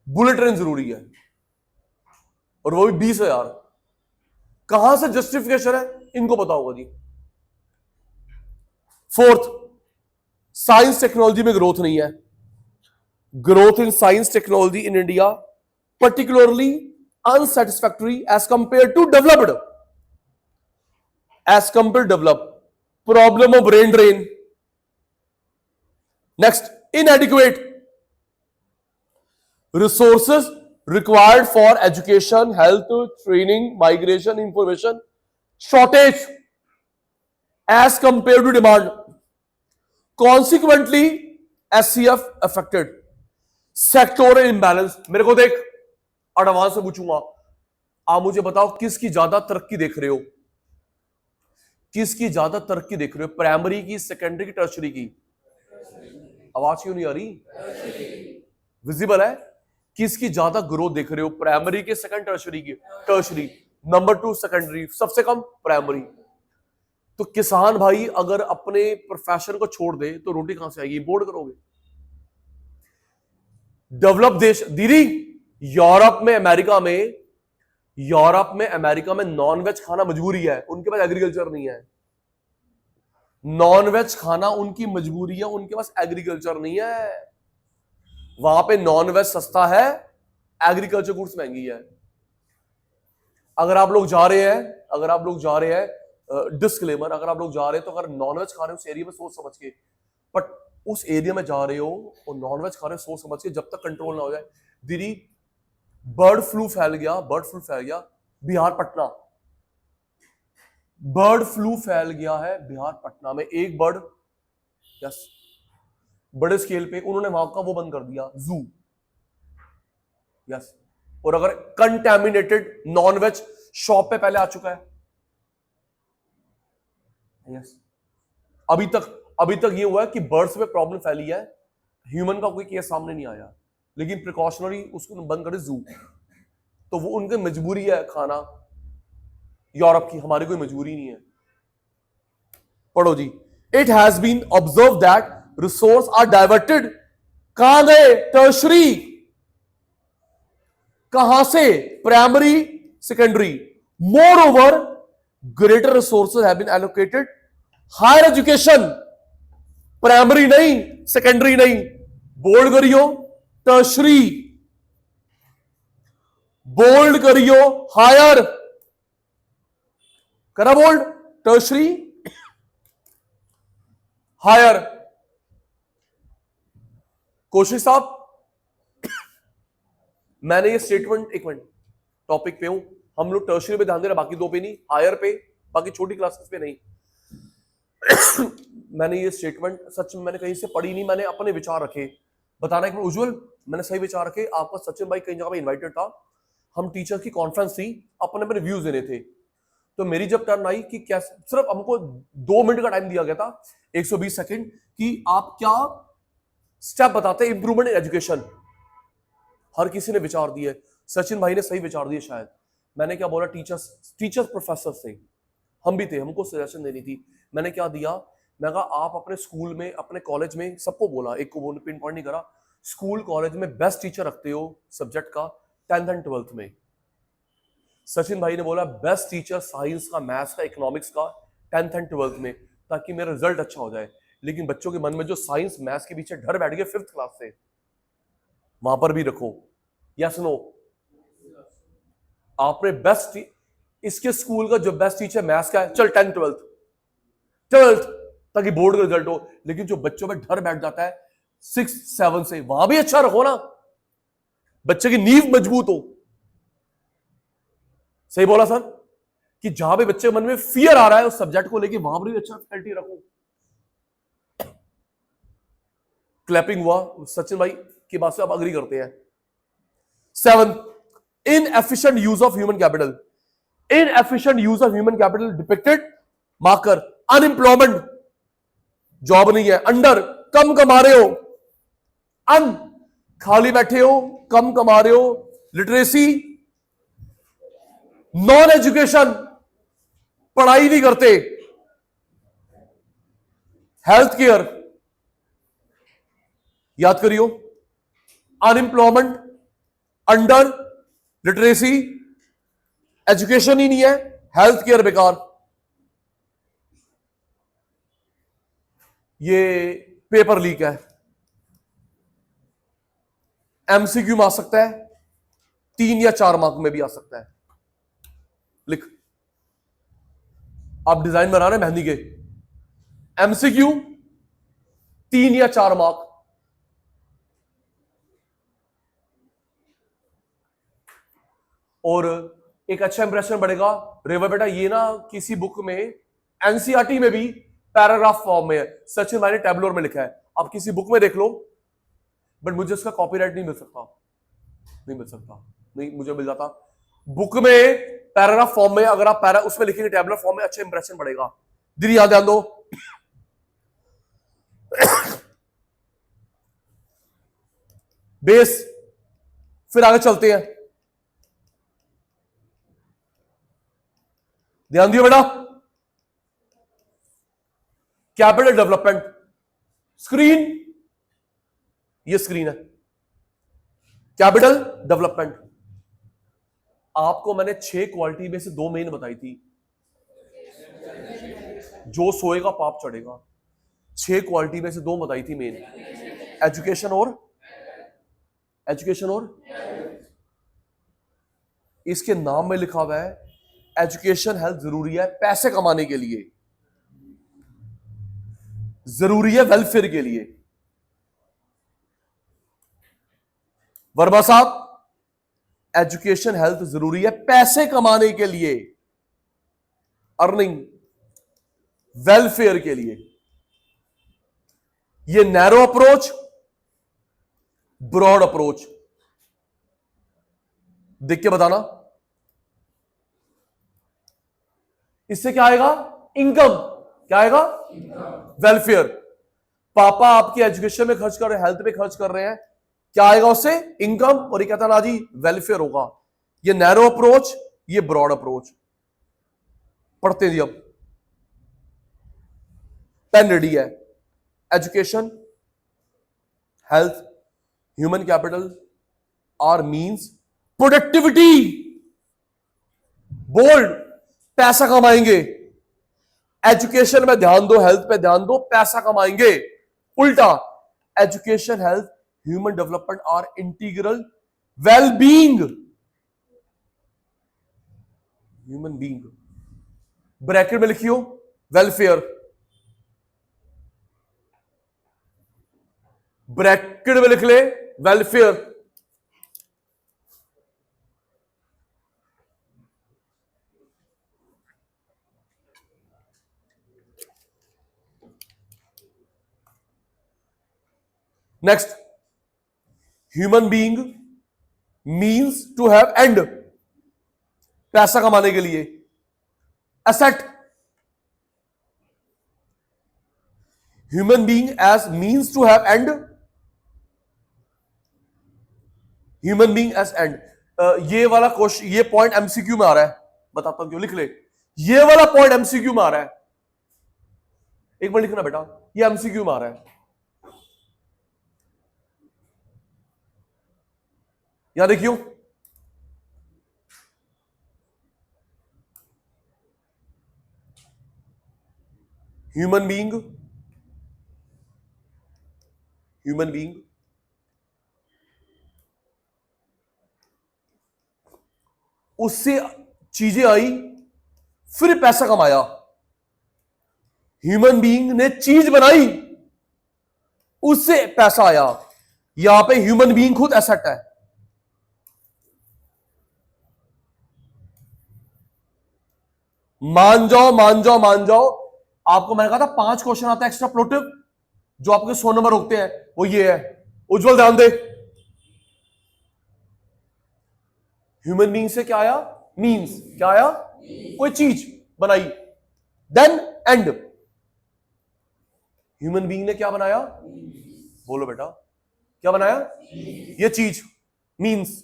बुलेट ट्रेन जरूरी है, और वो भी 20,000। कहां से जस्टिफिकेशन है, इनको पता होगा जी। 4th, साइंस टेक्नोलॉजी में ग्रोथ नहीं है। Growth in science technology in India particularly unsatisfactory as compared to developed. Problem of brain drain. Next, inadequate resources required for education, health, training, migration, information, shortage as compared to demand. Consequently, SCF affected. Sectoral imbalance. मेरे को देख, advance से पूछूंगा, आप मुझे बताओ किसकी ज्यादा तरक्की देख रहे हो? किसकी ज्यादा तरक्की देख रहे हो, प्राइमरी की, सेकेंडरी की, टर्शरी की? आवाज क्यों नहीं आ रही? विजिबल है? किसकी ज्यादा ग्रोथ देख रहे हो, प्राइमरी के, सेकंड, टर्शरी की? टर्शरी। नंबर 2 सेकेंडरी, सबसे कम प्राइमरी। तो किसान भाई अगर अपने प्रोफेशन को छोड़ दे तो रोटी कहां से आएगी? इंपोर्ट करोगे। डेवलप देश, दीदी, यूरोप में अमेरिका में नॉनवेज खाना मजबूरी है, उनके पास एग्रीकल्चर नहीं है। नॉन वेज खाना उनकी मजबूरी है, उनके पास एग्रीकल्चर नहीं है। वहां पे नॉन वेज सस्ता है, एग्रीकल्चर गुड्स महंगी है। अगर आप लोग जा रहे हैं, डिस्क्लेमर, अगर आप लोग जा रहे हैं तो अगर नॉन वेज खा रहे हो उस एरिया में सोच समझ के, बट उस एरिया में जा रहे हो और नॉन वेज खा रहे हो सोच समझ के, जब तक कंट्रोल ना हो जाए। दीदी बर्ड फ्लू फैल गया बिहार पटना, बर्ड फ्लू फैल गया है बिहार पटना में। एक बर्ड, यस, बड़े स्केल पे उन्होंने वहां का वो बंद कर दिया, जू, यस। और अगर कंटेमिनेटेड नॉनवेज शॉप पे पहले आ चुका है, यस। अभी तक ये हुआ है कि बर्ड्स पे प्रॉब्लम फैली है, ह्यूमन का कोई केस सामने नहीं आया, लेकिन प्रिकॉशनरी उसको बंद करे जू। तो वो उनकी मजबूरी है खाना यूरोप की, हमारी कोई मजबूरी नहीं है। पढ़ो जी। It has been observe that resource are diverted, कहां गए, टर्शरी, कहां से, primary, secondary. Moreover greater resources have been allocated higher education, primary नहीं, सेकेंडरी नहीं, बोल्ड करियो टर्शरी, बोल्ड करियो हायर, करा बोल्ड, टर्शरी, हायर। कोशिश साहब, मैंने ये स्टेटमेंट, एक मिनट, टॉपिक पे हूं, हम लोग टर्शरी पे ध्यान दे रहे, बाकी दो पे नहीं, हायर पे, बाकी छोटी क्लासेस पे नहीं। मैंने ये स्टेटमेंट सच में मैंने कहीं से पढ़ी नहीं, मैंने अपने विचार रखे, बताना एक मिनट उज्जवल, मैंने सही विचार रखे। आपका सचिन भाई कई जगह पे इन्वाइटेड था, हम टीचर की कॉन्फ्रेंस थी, अपने अपने व्यूज देने थे। तो मेरी जब टर्न आई कि क्या, सिर्फ हमको 2 मिनट का टाइम दिया गया था, 120 सेकंड, कि आप क्या स्टेप बताते हैं इंप्रूवमेंट इन एजुकेशन। हर किसी ने विचार दिए, सचिन भाई ने सही विचार दिए शायद। मैंने क्या बोला, टीचर्स प्रोफेसर थे, हम भी थे, हमको सजेशन देनी थी। मैंने क्या दिया, मैं कहा आप अपने स्कूल में, अपने कॉलेज में, सबको बोला, एक को पिन पॉइंट नहीं करा, स्कूल कॉलेज में बेस्ट टीचर रखते हो सब्जेक्ट का 10th एंड 12th में। सचिन भाई ने बोला बेस्ट टीचर साइंस का, मैथ्स का, इकोनॉमिक्स का 10th एंड 12th में, ताकि मेरा रिजल्ट अच्छा हो जाए। लेकिन बच्चों के मन में जो साइंस मैथ्स के पीछे डर बैठ गया 5th क्लास से, वहां पर भी रखो, यस नो। आपने बेस्ट, इसके स्कूल का जो बेस्ट टीचर मैथ्स का है, चल 10th 12th ताकि बोर्ड का रिजल्ट हो। लेकिन जो बच्चों में डर बैठ जाता है 6th 7th से, वहां भी अच्छा रखो ना, बच्चे की नींव मजबूत हो। सही बोला सर, कि जहां भी बच्चे के मन में फियर आ रहा है उस सब्जेक्ट को लेके, वहां पर भी अच्छा फैकल्टी रखो। क्लैपिंग हुआ, सचिन भाई की बात से आप अग्री करते हैं। 7, inefficient use of human capital. Inefficient use of human capital depicted, marker, unemployment, job नहीं है, अंडर, कम कमा रहे हो, अन, खाली बैठे हो, कम कमा रहे हो, लिटरेसी, नॉन एजुकेशन, पढ़ाई नहीं करते, हेल्थ केयर, याद करियो, अनएम्प्लॉयमेंट, अंडर, लिटरेसी, एजुकेशन ही नहीं है, हेल्थ केयर बेकार। ये पेपर लीक है, एमसीक्यू में आ सकता है, 3 या 4 मार्क में भी आ सकता है। लिख, आप डिजाइन बना रहे हैं मेहंदी के, एमसीक्यू 3 या 4 मार्क। और एक अच्छा इंप्रेशन बढ़ेगा। रेवा बेटा, ये ना किसी बुक में, एनसीईआरटी में भी पैराग्राफ फॉर्म में है, सचिन भाई ने टैबलोर में लिखा है, आप किसी बुक में देख लो, बट मुझे इसका कॉपीराइट नहीं मिल सकता, नहीं, मुझे मिल जाता बुक में पैराग्राफ फॉर्म में, अगर आप उसमें लिखेंगे टैबलर फॉर्म में, अच्छा इंप्रेशन बढ़ेगा। दीदी याद ध्यान दो। बेस, फिर आगे चलते हैं, ध्यान दियो बेटा। कैपिटल डेवलपमेंट, स्क्रीन, ये स्क्रीन है, कैपिटल डेवलपमेंट। आपको मैंने 6 क्वालिटी में से 2 मेन बताई थी, जो सोएगा पाप चढ़ेगा। 6 क्वालिटी में से 2 बताई थी मेन, एजुकेशन और इसके नाम में लिखा हुआ है एजुकेशन हेल्थ जरूरी है पैसे कमाने के लिए, जरूरी है वेलफेयर के लिए। वर्मा साहब, एजुकेशन हेल्थ जरूरी है पैसे कमाने के लिए, अर्निंग, वेलफेयर के लिए। ये नैरो अप्रोच, ब्रॉड अप्रोच, देख के बताना। इससे क्या आएगा? इनकम। क्या आएगा? वेलफेयर। पापा आपकी एजुकेशन में खर्च कर रहे हैं, हेल्थ पे खर्च कर रहे हैं, क्या आएगा उससे? इनकम। और ये कहता ना जी वेलफेयर होगा। ये नैरो अप्रोच, ये ब्रॉड अप्रोच। पढ़ते जी, अब पेन रेडी है। Education, health, human capital are means productivity. Bold, पैसा कमाएंगे। एजुकेशन में ध्यान दो, हेल्थ पे ध्यान दो, पैसा कमाएंगे। उल्टा, education, health, human development are integral wellbeing, human being. Bracket में लिखियो वेलफेयर, ब्रैकेट में लिख ले welfare. Next, human being means to have end, पैसा कमाने के लिए। Asset, human being as means to have end, human being as end. ये वाला क्वेश्चन, ये पॉइंट एमसीक्यू में आ रहा है, बताता हूं क्यों, लिख ले। ये वाला पॉइंट एमसीक्यू में आ रहा है, एक बार लिखना बेटा, ये एमसीक्यू में आ रहा है। यहां देखियो, ह्यूमन बीइंग उससे चीजें आई, फिर पैसा कमाया। ह्यूमन बीइंग ने चीज बनाई, उससे पैसा आया। यहां पे ह्यूमन बीइंग खुद एसेट है। मान जाओ। आपको मैंने कहा था 5 क्वेश्चन आता है एक्स्ट्राप्लोटिव, जो आपके 100 नंबर रोकते हैं, वो ये है। उज्जवल ध्यान दे, ह्यूमन बीइंग से क्या आया? मींस। क्या आया? कोई चीज बनाई। देन एंड, ह्यूमन बीइंग ने क्या बनाया? बोलो बेटा, क्या बनाया? ये चीज, मींस,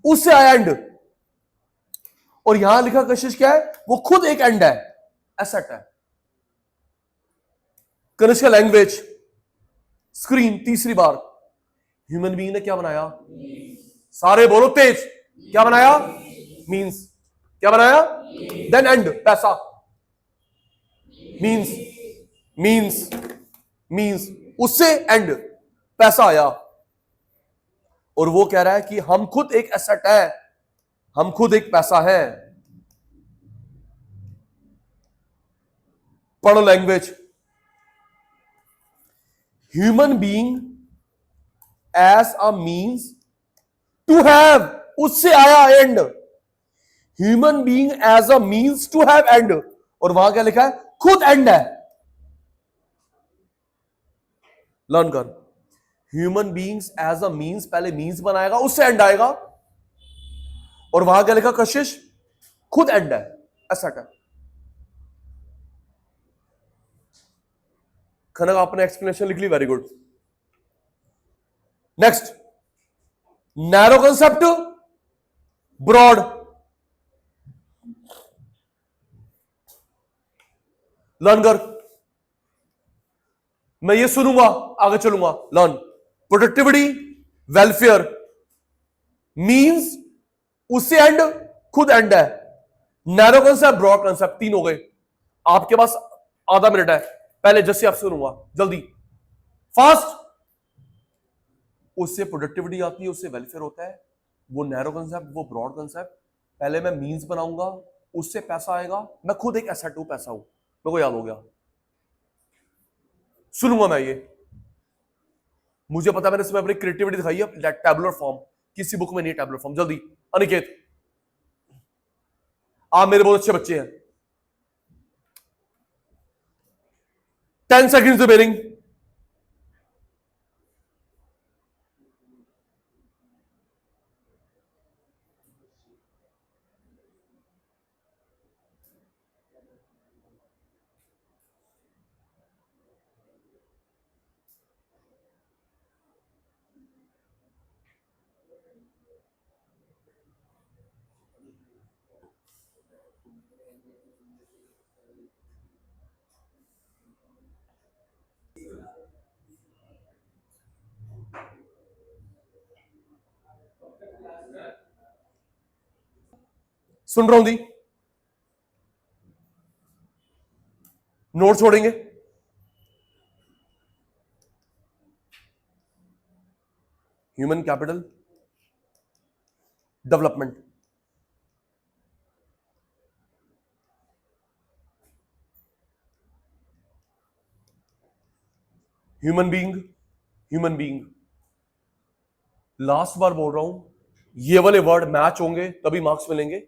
उससे आया एंड। और यहां लिखा कशिश क्या है? वो खुद एक एंड है, एसेट है। कनिष्का लैंग्वेज, स्क्रीन, तीसरी बार, ह्यूमन बीइंग ने क्या बनाया? सारे बोलो तेज, क्या बनाया? मींस। क्या बनाया? देन एंड, पैसा। मींस, उससे एंड, पैसा आया। और वो कह रहा है कि हम खुद एक एसेट है, हम खुद एक पैसा है। पढ़ो language, human being as a means to have, उससे आया end. Human being as a means to have end, और वहां क्या लिखा है? खुद एंड है। लर्न कर, human beings as a means, पहले मींस बनाएगा, उससे एंड आएगा। और वहां क्या लिखा कशिश? खुद एंड है, एसेट है। खनक, आपने एक्सप्लेनेशन लिख ली, very good. Next, narrow concept, broad. Learn कर, मैं ये सुनूंगा, आगे चलूंगा। लर्न, प्रोडक्टिविटी, वेलफेयर, मींस, उससे एंड, खुद एंड है। नैरो कंसेप्ट, ब्रॉड कंसेप्ट, 3 हो गए। आपके पास आधा मिनट है, पहले जैसे आप सुनूंगा जल्दी फास्ट। उससे प्रोडक्टिविटी आती है, उससे वेलफेयर होता है। वो नैरो कंसेप्ट, वो ब्रॉड कंसेप्ट। पहले मैं मींस बनाऊंगा, उससे पैसा आएगा। मैं खुद एक एसेट हूं, पैसा हूं, मेरे को याद हो गया। सुनूंगा मैं ये, मुझे पता है, मैंने इसमें अपनी क्रिएटिविटी दिखाई है। टैबुलर फॉर्म किसी बुक में नहीं है, टैबुलर फॉर्म। जल्दी अनिकेत, आप मेरे बहुत अच्छे बच्चे हैं। 10 seconds remaining। सुन रहा हूं दी, नोट छोड़ेंगे। Human capital development, human being, human being. Last बार बोल रहा हूं, ये वाले वर्ड मैच होंगे तभी मार्क्स मिलेंगे।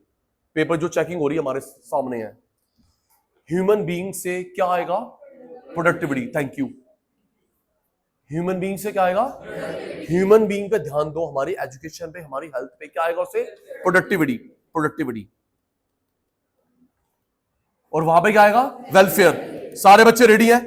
पेपर जो चेकिंग हो रही है हमारे सामने है। ह्यूमन बीइंग से क्या आएगा? Productivity. Thank you. Human being से क्या आएगा? ह्यूमन बीइंग पे ध्यान दो, हमारी एजुकेशन पे, हमारी हेल्थ पे क्या आएगा उससे? Productivity, productivity. और वहां पे क्या आएगा? वेलफेयर। सारे बच्चे रेडी हैं?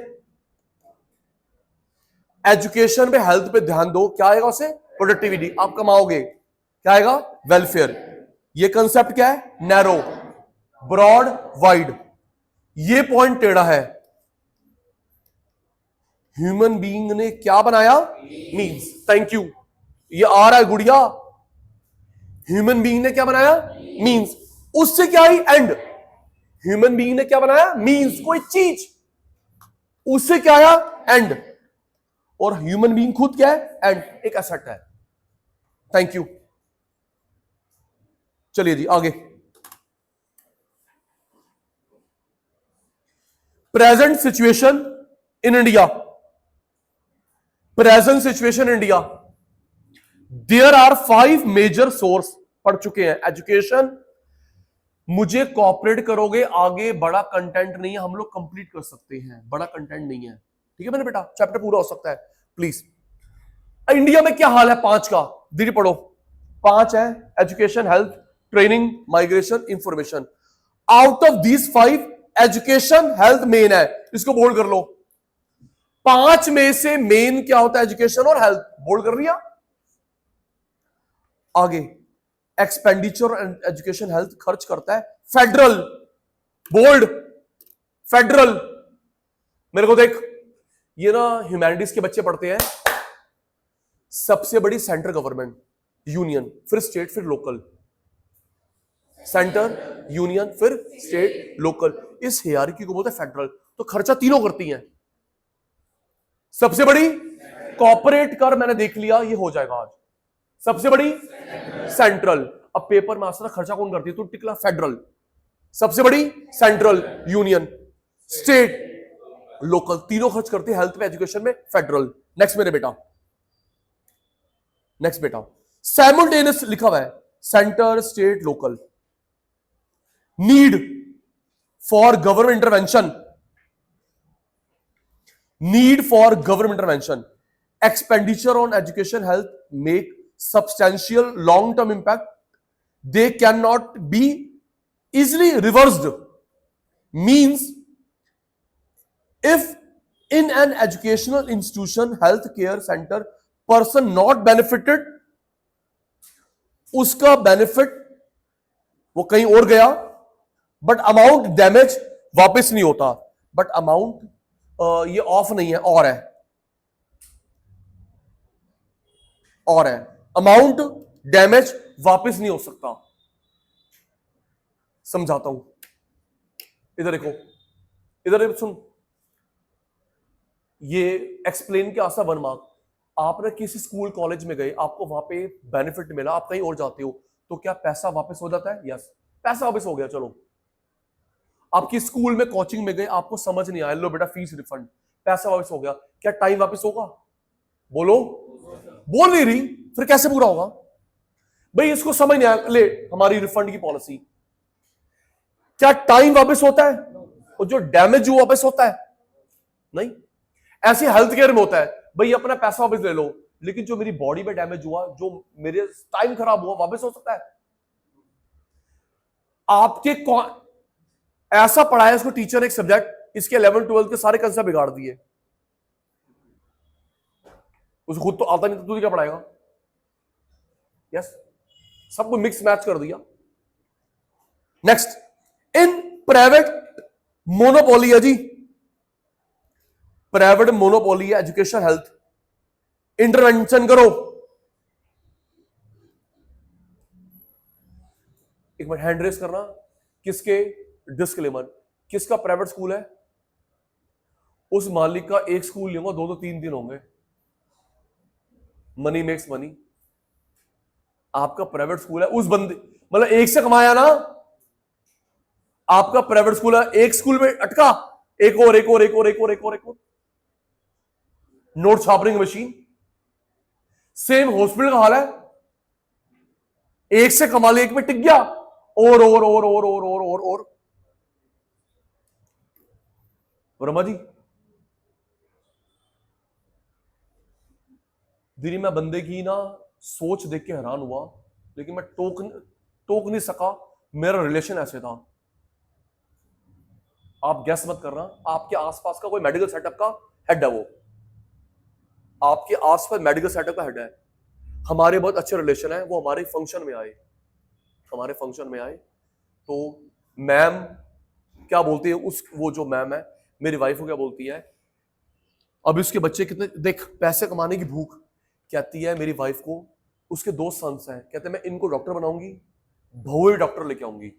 एजुकेशन पे, हेल्थ पे ध्यान दो, क्या आएगा उससे? प्रोडक्टिविटी। आप कमाओगे, क्या आएगा? वेलफेयर। ये कंसेप्ट क्या है? Narrow, broad, wide. ये पॉइंट टेढ़ा है। ह्यूमन बीइंग ने क्या बनाया? मीन्स। Thank you. ये आ रहा है गुड़िया। ह्यूमन बीइंग ने क्या बनाया? मीन्स। उससे क्या आई? एंड। ह्यूमन बीइंग ने क्या बनाया? मीन्स, कोई चीज। उससे क्या आया? एंड। और ह्यूमन बीइंग खुद क्या है? एंड, एक एसेट है। Thank you. चलिए जी आगे। Present situation in India, present situation India. There are 5 major source. पढ़ चुके हैं एजुकेशन। मुझे कॉपरेट करोगे, आगे बड़ा कंटेंट नहीं है, हम लोग कंप्लीट कर सकते हैं, बड़ा कंटेंट नहीं है। ठीक है मेरे बेटा, चैप्टर पूरा हो सकता है प्लीज। इंडिया में क्या हाल है 5 का? दीदी पढ़ो। 5 है, education, health, training, migration, information. Out of these 5 education, health main है, इसको बोल्ड कर लो। 5 में से मेन क्या होता है? एजुकेशन और हेल्थ। बोल्ड कर लिया। आगे, एक्सपेंडिचर एंड एजुकेशन हेल्थ खर्च करता है फेडरल। Bold, federal. मेरे को देख, ये ना ह्यूमैनिटीज के बच्चे पढ़ते हैं। सबसे बड़ी सेंट्रल गवर्नमेंट, यूनियन, फिर स्टेट, फिर लोकल। सेंटर, यूनियन, फिर स्टेट, लोकल। इस हियरार्की को बोलते हैं फेडरल। तो खर्चा तीनों करती हैं। सबसे बड़ी कॉर्पोरेट कर, मैंने देख लिया, ये हो जाएगा आज। सबसे बड़ी सेंट्रल। अब पेपर में आसरा खर्चा कौन करती है? तो टिकला फेडरल। सबसे बड़ी सेंट्रल, यूनियन, स्टेट, लोकल। तीनों खर्च करती है हेल्थ पे, एजुकेशन में, फेडरल। नेक्स्ट मेरे बेटा, नेक्स्ट बेटा। साइमल्टेनियस लिखा हुआ है, centre, state, local. Need for government intervention, need for government intervention. Expenditure on education health make substantial long-term impact. They cannot be easily reversed. Means, if in an educational institution, healthcare center, person not benefited, उसका benefit वो कहीं और गया, but amount damage वापस नहीं होता। but amount ये of नहीं है, और है, और है। अमाउंट डैमेज वापस नहीं हो सकता। समझाता हूं, इधर देखो। इधर सुन, ये एक्सप्लेन के आसा 1 मार्क। आपने किसी स्कूल कॉलेज में गए, आपको वहां पे बेनिफिट मिला, आप कहीं और जाते हो, तो क्या पैसा वापस हो जाता है? यस, पैसा वापस हो गया। चलो, आपकी स्कूल में कोचिंग में गए, आपको समझ नहीं आया, लो बेटा फीस रिफंड, पैसा वापस हो गया। क्या टाइम वापस होगा? बोलो, बोल नहीं रही, फिर कैसे पूरा होगा? भाई इसको समझ नहीं आया, ले हमारी रिफंड की पॉलिसी। क्या टाइम वापस होता है? और जो डैमेज हुआ वापस होता है? नहीं। ऐसे हेल्थ केयर में होता है, भाई अपना पैसा वापस ले लो, लेकिन जो मेरी बॉडी में डैमेज हुआ, जो मेरे टाइम खराब हुआ, वापस हो सकता है? आपके ऐसा पढ़ाया इसको टीचर एक सब्जेक्ट, इसके 11 12 के सारे कंसेप्ट बिगाड़ दिए। उसको खुद तो आता नहीं, तो तू क्या पढ़ाएगा? यस, सब कुछ मिक्स मैच कर दिया। नेक्स्ट, इन प्राइवेट मोनोपोली है जी, प्राइवेट मोनोपोली है एजुकेशन हेल्थ, इंटरवेंशन करो। एक मिनट हैंड रेस करना, किसके? डिस्क्लेमर, किसका प्राइवेट स्कूल है? उस मालिक का एक स्कूल लूंगा, 2 2 3 3 होंगे। Money makes money. आपका प्राइवेट स्कूल है, उस बंदे मतलब एक से कमाया ना, आपका प्राइवेट स्कूल है, एक स्कूल में अटका, एक और एक और एक और एक और एक और एक और नोट छापने की मशीन। सेम हॉस्पिटल का हाल है, एक से कमा लिया, एक में टिक गया, और वर्मा जी, दीदी मैं बंदे की ना सोच देख के हैरान हुआ, लेकिन मैं टोक नहीं सका, मेरा रिलेशन ऐसे था। आप गैस मत करना, आपके आसपास का कोई मेडिकल सेटअप का हेड है वो, आपके आसपास मेडिकल सेटअप का हेड है। हमारे बहुत अच्छे रिलेशन है, वो हमारे फंक्शन में आए, तो मैम क्या बोलती है, उस वो जो मैम है मेरी वाइफ को क्या बोलती है, अभी उसके बच्चे कितने, देख पैसे कमाने की भूख, कहती है मेरी वाइफ को, उसके 2 सन्स हैं, कहते हैं मैं इनको डॉक्टर बनाऊंगी, भौवे डॉक्टर लेके आऊंगी।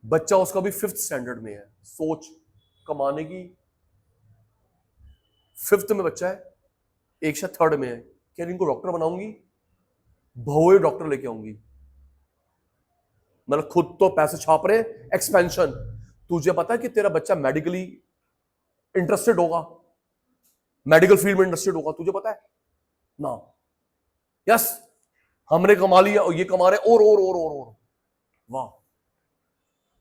बच्चा उसका भी 5th स्टैंडर्ड में है, सोच, कमाने की 5th में बच्चा है, एक शायद 3rd में है, क्या इनको डॉक्टर बनाऊंगी, भौवे डॉक्टर लेके आऊंगी। मतलब खुद तो पैसे छाप रहे, एक्सपेंशन। तुझे पता है कि तेरा बच्चा मेडिकली इंटरेस्टेड होगा, मेडिकल फील्ड में इंटरेस्टेड होगा, तुझे पता है ना? यस, हमने कमा लिया और ये कमा रहे और वाह।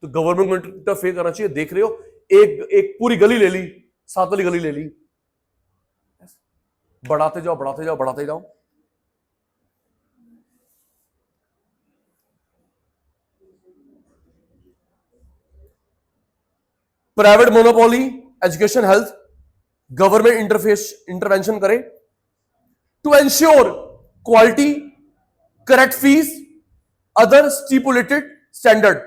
तो गवर्नमेंट को इंटरफेयर करना चाहिए। देख रहे हो, एक पूरी गली ले ली, 7 वाली गली ले ली, बढ़ाते जाओ। Private monopoly education health, government intervention करे to ensure quality, correct fees, other stipulated standard.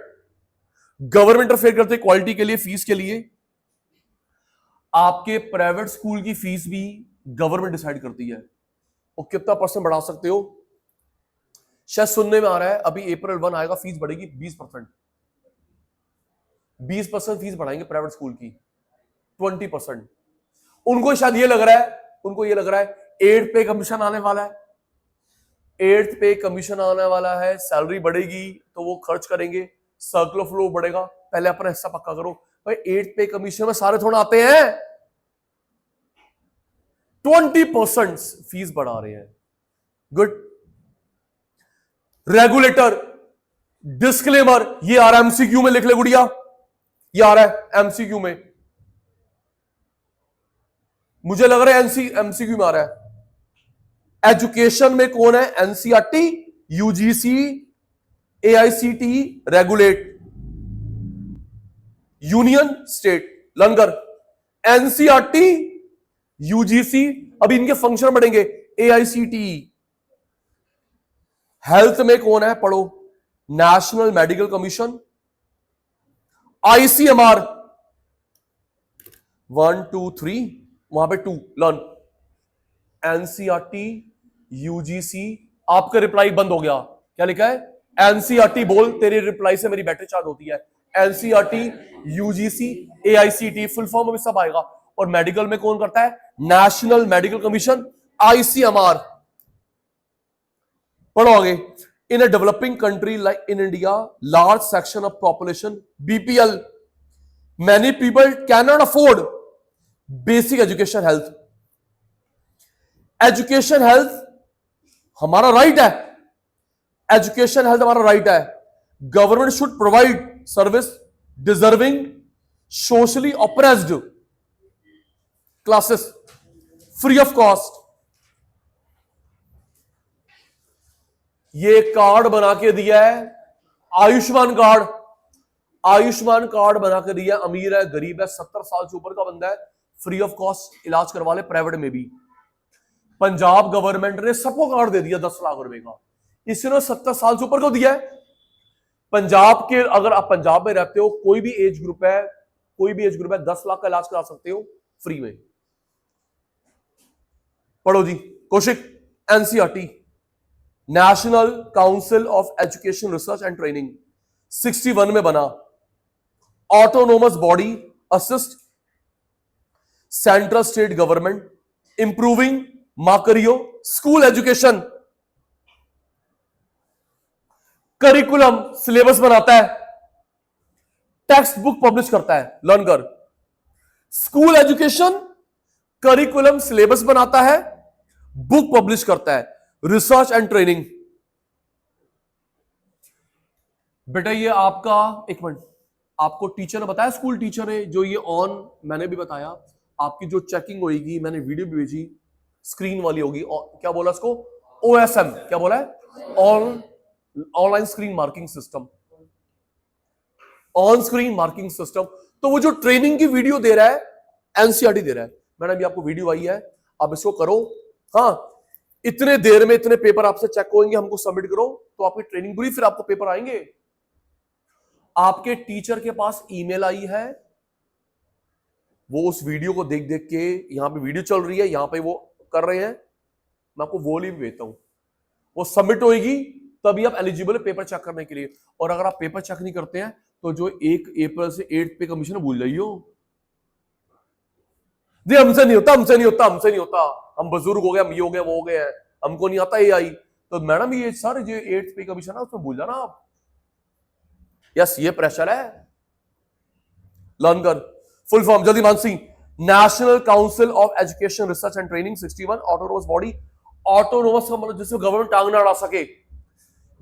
Government interfere करते क्वालिटी के लिए, फीस के लिए। आपके प्राइवेट स्कूल की फीस भी गवर्नमेंट डिसाइड करती है, और कितना % बढ़ा सकते हो। शायद सुनने में आ रहा है अभी April 1 आएगा, फीस बढ़ेगी 20%। 20% फीस बढ़ाएंगे प्राइवेट स्कूल की, 20%। उनको शायद ये लग रहा है 8th पे कमीशन आने वाला है, 8th पे कमीशन आने वाला है, सैलरी बढ़ेगी तो वो खर्च करेंगे, सर्कुलर फ्लो बढ़ेगा। पहले अपना हिस्सा पक्का करो भाई, 8th पे कमीशन में सारे थोड़ा आते हैं, 20% फीस बढ़ा रहे हैं। गुड। रेगुलेटर डिस्क्लेमर, ये आ रहा है एमसीक्यू में, लिख ले गुड़िया, ये आ रहा है एमसीक्यू में, मुझे लग रहा है एमसीक्यू में आ रहा है। एजुकेशन में कौन है? NCERT, UGC, AICT regulate, union state, लंगर, एनसीईआरटी, यूजीसी, अभी इनके फंक्शन बढ़ेंगे, एआईसीटी। हेल्थ में कौन है? पढ़ो, नेशनल मेडिकल कमीशन, आईसीएमआर, 1 2 3, वहां पे 2 लर्न, एनसीईआरटी, यूजीसी। आपका रिप्लाई बंद हो गया, क्या लिखा है? एनसीईआरटी बोल, तेरी रिप्लाई से मेरी बैटरी चार्ज होती है। NCERT, UGC, AICT, full form में भी सब आएगा। और मेडिकल में कौन करता है? National medical commission, ICMR. पढ़ो आगे। In a developing country like in India, large section of population BPL, many people can not afford basic education health. Education health हमारा राइट है, एजुकेशन हेल्थ हमारा राइट है। Government should provide service deserving socially oppressed classes free of cost. ये card बना के दिया है, Ayushman card. Ayushman card बना के दिया, अमीर है गरीब है 70 साल से ऊपर का बंदा है, फ्री ऑफ कॉस्ट इलाज करवा ले, प्राइवेट में भी। पंजाब गवर्नमेंट ने सबको कार्ड दे दिया 10 लाख रुपए का, इसने 70 साल से ऊपर को दिया है। पंजाब के, अगर आप पंजाब में रहते हो, कोई भी एज ग्रुप है, कोई भी एज ग्रुप है, 10 लाख का इलाज करा सकते हो फ्री में। पढ़ो जी Kaushik. NCERT, national council of education research and training, 61 में बना। Autonomous body assist central state government improving माकरियो स्कूल एजुकेशन। करिकुलम सिलेबस बनाता है, टेक्स्ट बुक पब्लिश करता है, लर्न कर। स्कूल एजुकेशन, करिकुलम सिलेबस बनाता है, बुक पब्लिश करता है, रिसर्च एंड ट्रेनिंग। बेटा ये आपका, एक मिनट, आपको टीचर ने बताया, स्कूल टीचर ने जो ये ऑन, मैंने भी बताया, आपकी जो चेकिंग होगी, मैंने वीडियो भी भेजी, स्क्रीन वाली होगी, क्या बोला इसको? ओएसएम, क्या बोला है? Online screen marking system, on screen marking system. तो वो जो ट्रेनिंग की वीडियो दे रहा है, एनसीईआरटी दे रहा है। मैंने अभी आपको वीडियो आई है, आप इसको करो। हाँ, इतने देर में इतने पेपर आपसे चेक होंगे, हमको सबमिट करो, तो आपकी ट्रेनिंग पूरी, फिर आपको पेपर आएंगे। आपके टीचर के पास ईमेल आई है, वो उस वीडियो को देख देख के, यहां पे वीडियो चल रही है, यहां पे वो कर रहे हैं, मैं आपको वो लिंक भेजता हूं, वो सबमिट होएगी, तभी आप एलिजिबल है पेपर चेक करने के लिए। और अगर आप पेपर चेक नहीं करते हैं, तो जो 1 अप्रैल से 8 पे कमीशन भूल जाइयो। जी हमसे नहीं होता, हमसे नहीं होता, हमसे नहीं होता, हम बुजुर्ग हो गए, हम ये हो गए, वो हो गए हैं, हमको नहीं आता एआई। तो मैडम ये सर जो 8 पे कमीशन है उसमें भूल जाना आप। यस, ये प्रेशर है, लर्न कर। फुल फॉर्म जल्दी Mansi. National council of education research and training 61, autonomous body. Autonomous का मतलब जिसमें गवर्नमेंट टांग ना अड़ा सके,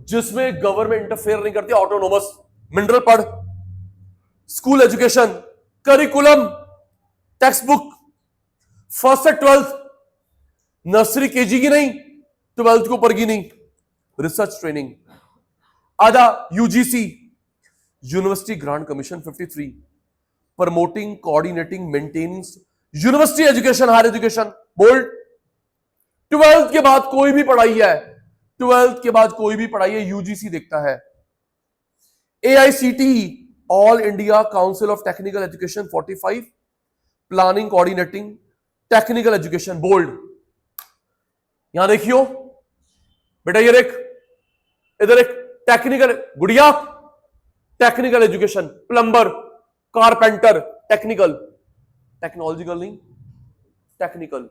जिसमें गवर्नमेंट इंटरफेयर नहीं करती, ऑटोनोमस। मिनरल पढ़, school education, curriculum, text book, first से 12th, नर्सरी केजी की नहीं, 12th को ऊपर की नहीं, रिसर्च ट्रेनिंग। आधा UGC, university grant commission 53, promoting, coordinating, maintaining university education, higher education. Bold, 12th के बाद कोई भी पढ़ाई है, 12th के बाद कोई भी पढ़ाई है, यूजीसी देखता है। AICT, all India council of technical education 45, planning, coordinating, technical education. Bold, यहां देखियो बेटा, ये देख, इधर एक टेक्निकल, गुड़िया, technical education, plumber, carpenter, technical, technological नहीं, टेक्निकल,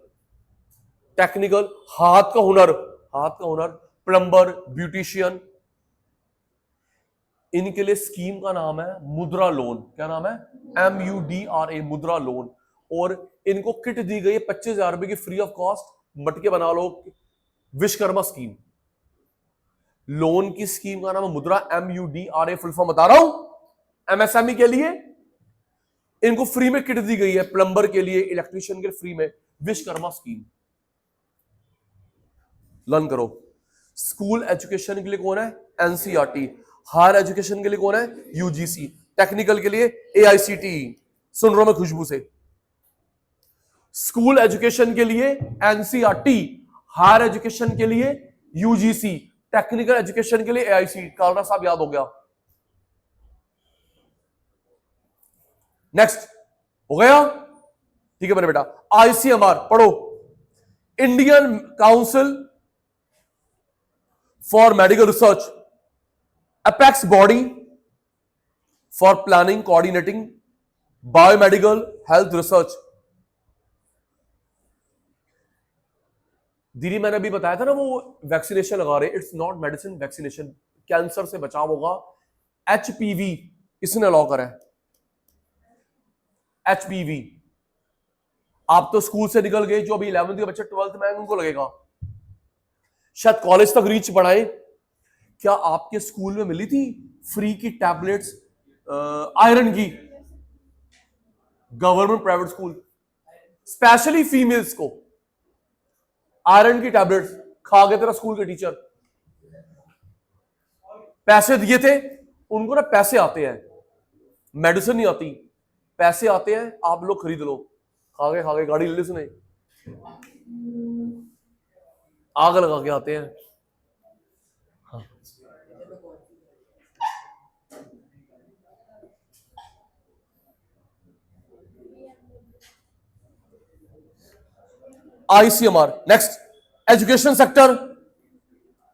टेक्निकल, हाथ का हुनर, हाथ का हुनर, प्लम्बर, ब्यूटिशियन। इनके लिए स्कीम का नाम है मुद्रा लोन। क्या नाम है? MUDRA, मुद्रा लोन। और इनको किट दी गई है 25,000 रुपए की, फ्री ऑफ कॉस्ट, मटके बना लो, विश्वकर्मा स्कीम। लोन की स्कीम का नाम है मुद्रा, MUDRA, फुल फॉर्म बता रहा हूं, MSME के लिए इनको फ्री में किट दी गई है, प्लम्बर के लिए, इलेक्ट्रिशियन के लिए फ्री में, विश्वकर्मा स्कीम। लर्न करो। स्कूल एजुकेशन के लिए कौन है? एनसीईआरटी। हायर एजुकेशन के लिए कौन है? यूजीसी। टेक्निकल के लिए एआईसीटी। सुन रहा हूं मैं खुशबू से। स्कूल एजुकेशन के लिए एनसीईआरटी, हायर एजुकेशन के लिए यूजीसी, टेक्निकल एजुकेशन के लिए एआईसी। कालरा साहब याद हो गया। नेक्स्ट हो गया, ठीक है मेरे बेटा। आईसीएमआर पढ़ो, Indian council for medical research, apex body for planning coordinating biomedical health research. दीदी मैंने अभी बताया था ना वो वैक्सीनेशन लगा रहे, it's not medicine, vaccination. Cancer से बचाव होगा। एचपीवी इसने अलाउ करा है। एचपीवी आप तो स्कूल से निकल गए, जो अभी 11th के बच्चे 12th में आएंगे उनको लगेगा। शायद कॉलेज तक रीच बढ़ाए। क्या आपके स्कूल में मिली थी फ्री की टैबलेट्स आयरन की? Government private school specially females को आयरन की टैबलेट्स खा गए तेरा स्कूल के टीचर। पैसे दिए थे उनको ना, पैसे आते हैं, मेडिसिन नहीं आती, पैसे आते हैं, आप लोग खरीद लो। खा गए गाड़ी ले ली उसने, आग लगा के आते हैं। हाँ। आईसीएमआर। नेक्स्ट, एजुकेशन सेक्टर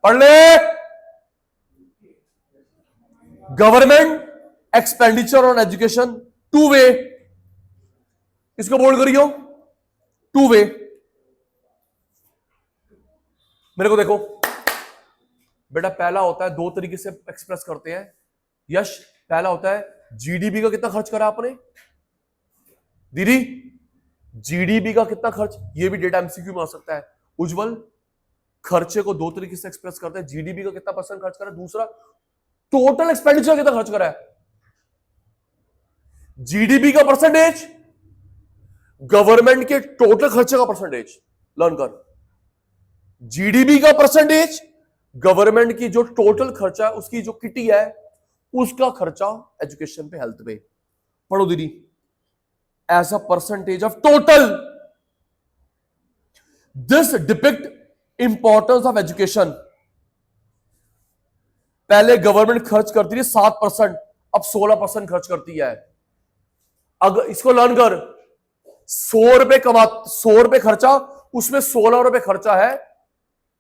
पढ़ ले। Government expenditure on education two way, इसको बोल्ड करियो, टू वे। मेरे को देखो बेटा, पहला होता है, दो तरीके से एक्सप्रेस करते हैं यश। पहला होता है जीडीपी का कितना खर्च करा आपने दीदी, जीडीपी का कितना खर्च, ये भी डेटा एमसीक्यू में आ सकता है। उज्जवल, खर्चे को दो तरीके से एक्सप्रेस करते हैं, जीडीपी का कितना परसेंट खर्च करा, दूसरा टोटल एक्सपेंडिचर कितना खर्च करा है। जीडीपी का परसेंटेज, गवर्नमेंट के टोटल खर्चे का परसेंटेज लर्न कर। जीडीपी का परसेंटेज, गवर्नमेंट की जो टोटल खर्चा है उसकी जो किटी है उसका खर्चा एजुकेशन पे, हेल्थ पे। पढ़ो दीदी, as a percentage of total, this depict importance of education. पहले गवर्नमेंट खर्च करती थी 7%, अब 16% खर्च करती है। अगर इसको लर्न कर, 100 रुपए कमा, 100 रुपए खर्चा, उसमें 16 रुपए खर्चा है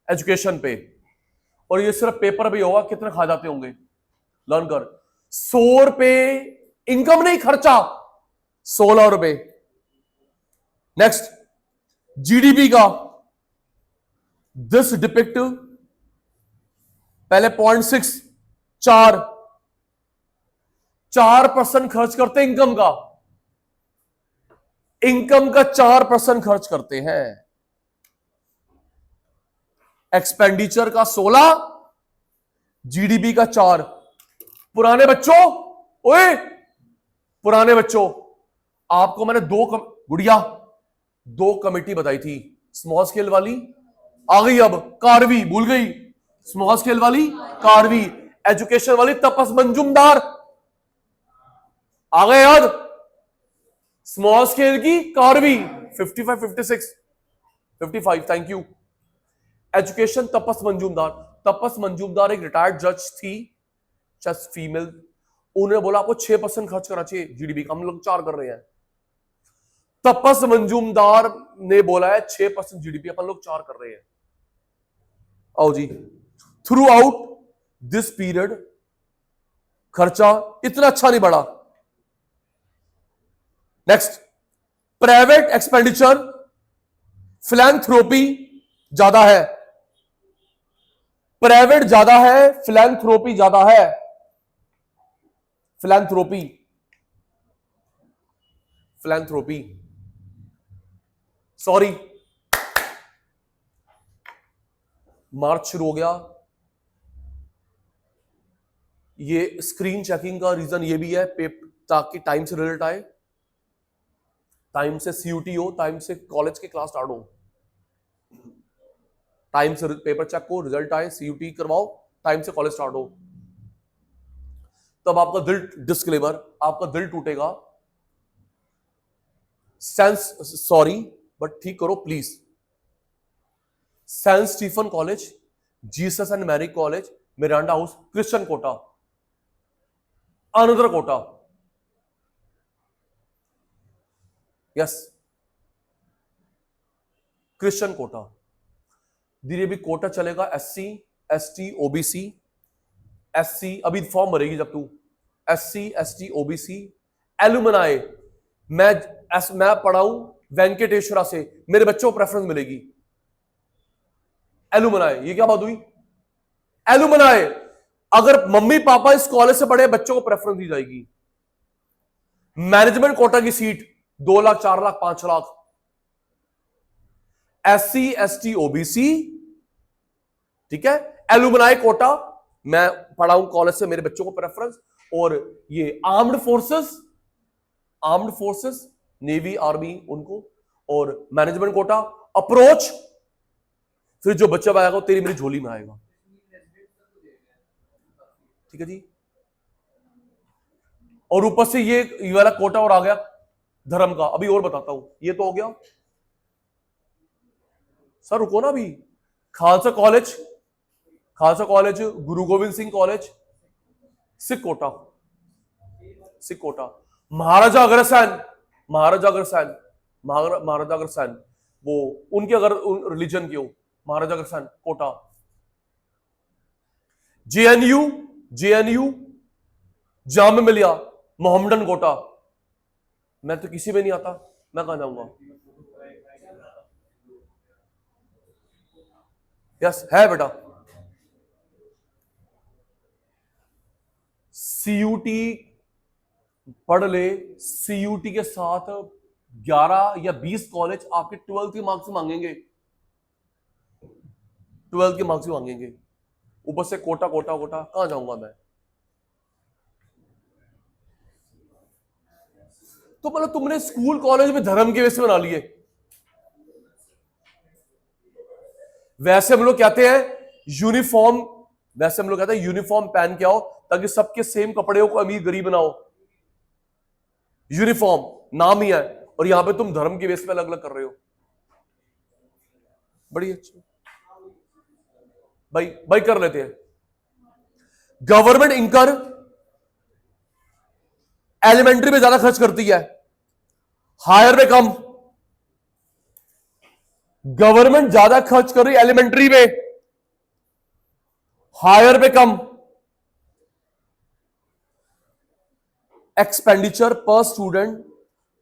एजुकेशन पे। और ये सिर्फ पेपर भी होगा, कितने खा जाते होंगे, लर्न कर। 100 रुपए इनकम नहीं, खर्चा 16 रुपए। नेक्स्ट, जीडीपी का, दिस डिपिक्ट, पहले 0.6, 4% खर्च करते हैं इनकम का, इनकम का 4% खर्च करते हैं। एक्सपेंडिचर का 16, जीडीपी का 4। पुराने बच्चों, ओए पुराने बच्चों, आपको मैंने गुड़िया दो कमेटी बताई थी, स्मॉल स्केल वाली आ गई, अब कारवी भूल गई, स्मॉल स्केल वाली कारवी, एजुकेशन वाली तपस मंजुमदार आ गए याद। स्मॉल स्केल की कारवी 55, 56, 55, थैंक यू। एजुकेशन तपस मंजुमदार। तपस मंजुमदार एक रिटायर्ड जज थी, जस्ट फीमेल। उन्होंने बोला आपको 6% खर्च करना चाहिए जीडीपी का, हम लोग 4 कर रहे हैं। तपस मंजुमदार ने बोला है 6% जीडीपी, अपन लोग 4 कर रहे हैं। आओ जी, थ्रू आउट दिस पीरियड खर्चा इतना अच्छा नहीं बढ़ा। नेक्स्ट, प्राइवेट एक्सपेंडिचर, फिलैंथ्रोपी ज्यादा है, प्राइवेट ज्यादा है, फिलैंथ्रोपी ज्यादा है। फिलैंथ्रोपी, फिलैंथ्रोपी, सॉरी, मार्च शुरू हो गया। ये स्क्रीन चेकिंग का रीजन ये भी है ताकि टाइम से रिजल्ट आए, टाइम से सीयूटी हो, टाइम से कॉलेज के क्लास स्टार्ट हो, टाइम से पेपर चेक हो, रिजल्ट आए, सीयूटी करवाओ, टाइम से कॉलेज स्टार्ट हो। तब आपका दिल, डिस्क्लेमर, आपका दिल टूटेगा। सेंस, सॉरी बट ठीक करो please. Saint Stephen college, Jesus and Mary college, Miranda house, Christian quota, another quota, yes Christian quota. धीरे भी कोटा चलेगा, एससी, एसटी, ओबीसी, एससी। अभी फॉर्म भरेगी जब तू SC ST OBC एलुमनाई, मैं पढ़ाऊं वेंकटेश्वरा से, मेरे बच्चों को प्रेफरेंस मिलेगी। एलुमनाई, ये क्या बात हुई? एलुमनाई, अगर मम्मी पापा इस कॉलेज से पढ़े बच्चों को प्रेफरेंस दी जाएगी। मैनेजमेंट कोटा की seat 2 lakh 4 lakh 5 lakh. SC ST OBC, ठीक है, एलुमनाई कोटा, मैं पढ़ाऊं कॉलेज से, मेरे बच्चों को प्रेफरेंस। और ये आर्म्ड फोर्सेस नेवी आर्मी उनको, और मैनेजमेंट कोटा अप्रोच, फिर जो बच्चा आएगा तेरी मेरी झोली में आएगा। ठीक है जी। और ऊपर से ये वाला कोटा और आ गया धर्म का। अभी और बताता हूं, ये तो हो गया सर, रुको ना अभी। खालसा कॉलेज, गुरु गोविंद सिंह कॉलेज, सिख कोटा। महाराजा अग्रसेन, वो उनके अगर रिलीजन के हो, महाराजा अग्रसेन कोटा। JNU Jamia Millia Mohammedan Kota. मैं तो किसी में नहीं आता, मैं कहां जाऊंगा? यस है बेटा। सीयूटी पढ़ ले, सीयूटी के साथ 11 या 20 कॉलेज आपके 12th के मार्क्स मांगेंगे, 12th के मार्क्स मांगेंगे। ऊपर से कोटा कहां जाऊंगा मैं? तो मतलब तुमने स्कूल कॉलेज में धर्म के वैसे बना लिए। वैसे हम लोग कहते हैं यूनिफॉर्म पहन के आओ, ताकि सबके सेम कपड़े को अमीर गरीब बनाओ। यूनिफॉर्म नाम ही है, और यहां पे तुम धर्म के बेस पे अलग अलग कर रहे हो। बड़ी अच्छी भाई कर लेते हैं। गवर्नमेंट इंकर एलिमेंट्री में ज्यादा खर्च करती है, हायर में कम। गवर्नमेंट ज्यादा खर्च कर रही है एलिमेंट्री में, हायर में कम। एक्सपेंडिचर पर स्टूडेंट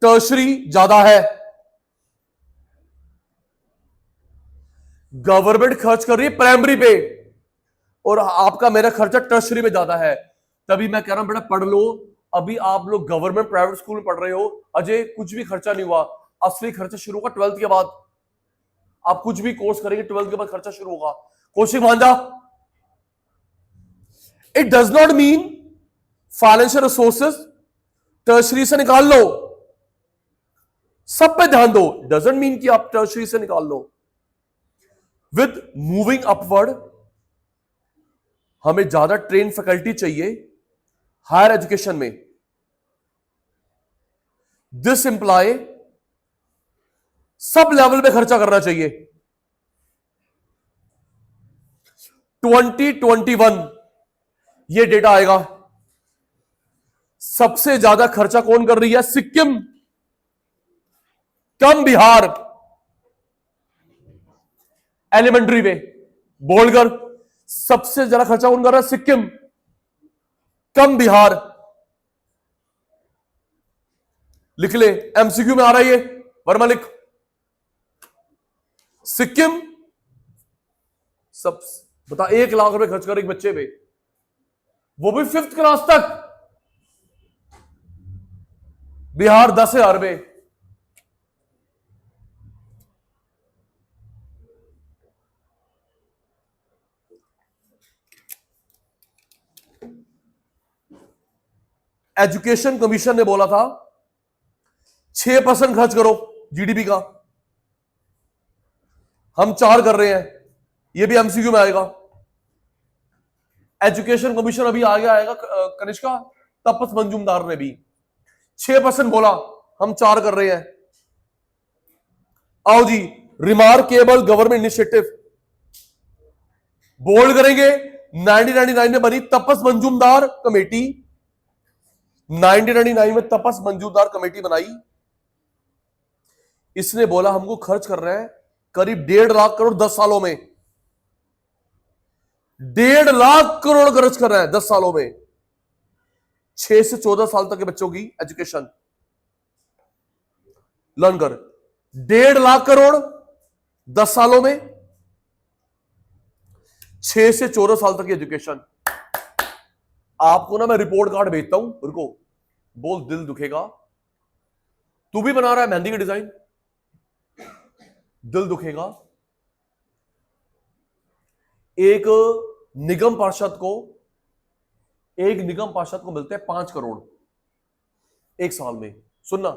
टर्शरी ज्यादा है। गवर्नमेंट खर्च कर रही है प्राइमरी पे, और आपका मेरा खर्चा टर्शरी में ज्यादा है। तभी मैं कह रहा हूं बेटा पढ़ लो। अभी आप लोग गवर्नमेंट प्राइवेट स्कूल में पढ़ रहे हो, अजय कुछ भी खर्चा नहीं हुआ। असली खर्चा शुरू होगा 12th के बाद। आप कुछ भी कोर्स करेंगे 12th के बाद खर्चा शुरू होगा। Kaushik Manjha, it does not mean financial resources tertiary से निकाल लो, सब पे ध्यान दो। डजंट मीन कि आप टर्शरी से निकाल लो। विद मूविंग अपवर्ड हमें ज्यादा ट्रेन फैकल्टी चाहिए हायर एजुकेशन में। दिस इंप्लाई सब लेवल पे खर्चा करना चाहिए। 2021 ये डेटा आएगा, सबसे ज्यादा खर्चा कौन कर रही है? सिक्किम, कम बिहार। एलिमेंट्री में बोलकर सबसे ज्यादा खर्चा कौन कर रहा है? सिक्किम, कम बिहार। लिख ले, एमसीक्यू में आ रहा है ये, वर्मा लिख। सिक्किम सब बता 1 लाख रुपए खर्च कर एक बच्चे पे, वो भी 5th क्लास तक। बिहार 10,000 रुपए। एजुकेशन कमीशन ने बोला था 6% खर्च करो जीडीपी का, हम 4 कर रहे हैं। ये भी एमसीक्यू में आएगा। एजुकेशन कमीशन अभी आगे आएगा, कनिष्का तपस मंजूमदार ने भी 6% बोला, हम 4 कर रहे हैं। आओ जी, रिमार्केबल गवर्नमेंट इनिशिएटिव बोल्ड करेंगे। 1999 में बनी तपस मंजूमदार कमेटी, 1999 में तपस मंजूमदार कमेटी बनाई। इसने बोला हमको खर्च कर रहे हैं करीब 1.5 लाख करोड़ 10 सालों में। 1.5 लाख करोड़ खर्च कर रहे हैं 10 सालों में। 6 से 14 साल तक के बच्चों की एजुकेशन लर्न कर। 1.5 लाख करोड़ 10 सालों में, 6 से 14 साल तक की एजुकेशन। आपको ना मैं रिपोर्ट कार्ड भेजता हूं, रुको, बोल दिल दुखेगा। तू भी बना रहा है मेहंदी की डिजाइन, दिल दुखेगा। एक निगम पार्षद को मिलते हैं 5 करोड़ एक साल में। सुनना,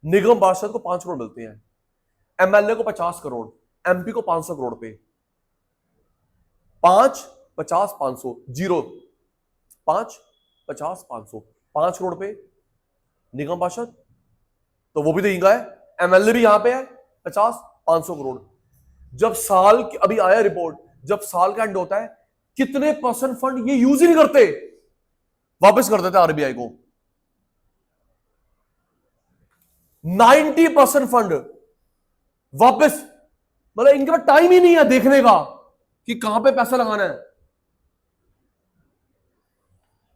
निगम पार्षद को 5 करोड़ मिलते हैं, एमएलए को 50 करोड़, एमपी को 500 करोड़ पे। 5 50 500 जीरो, 5 50 500, 5 करोड़ पे निगम पार्षद, तो वो भी तो यहीं है। एमएलए भी यहां पे है, 50 500 करोड़। जब साल अभी आया रिपोर्ट, जब साल का एंड होता है, कितने % फंड ये यूज ही नहीं करते, वापस कर देते आरबीआई को। 90% फंड वापस, मतलब इनके पास टाइम ही नहीं है देखने का कि कहां पे पैसा लगाना है।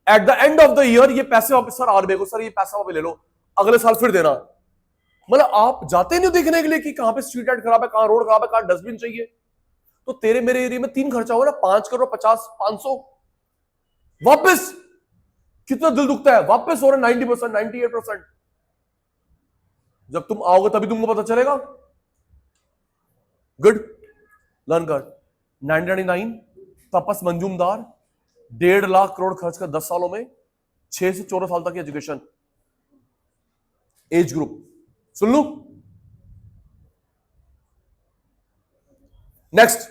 At the end of the year ये पैसे वापस, सर आरबीआई को, सर ये पैसा वापस ले लो, अगले साल फिर देना। मतलब आप जाते नहीं देखने के लिए कि कहां पे स्ट्रीट लाइट खराब है, कहां रोड खराब है, कहां डस्टबिन चाहिए। तो तेरे मेरे एरिया में 3 खर्चा हुआ ना, 5 करोड़ 50 500 वापस। कितना दिल दुखता है, वापस हो रहा है 90% 98%। जब तुम आओगे तभी तुमको पता चलेगा। गुड, लर्न कर। 999 तपस मंजूमदार, 1.5 लाख करोड़ खर्च कर 10 सालों में, 6 से 14 साल तक की एजुकेशन। एज ग्रुप सुन लू। नेक्स्ट,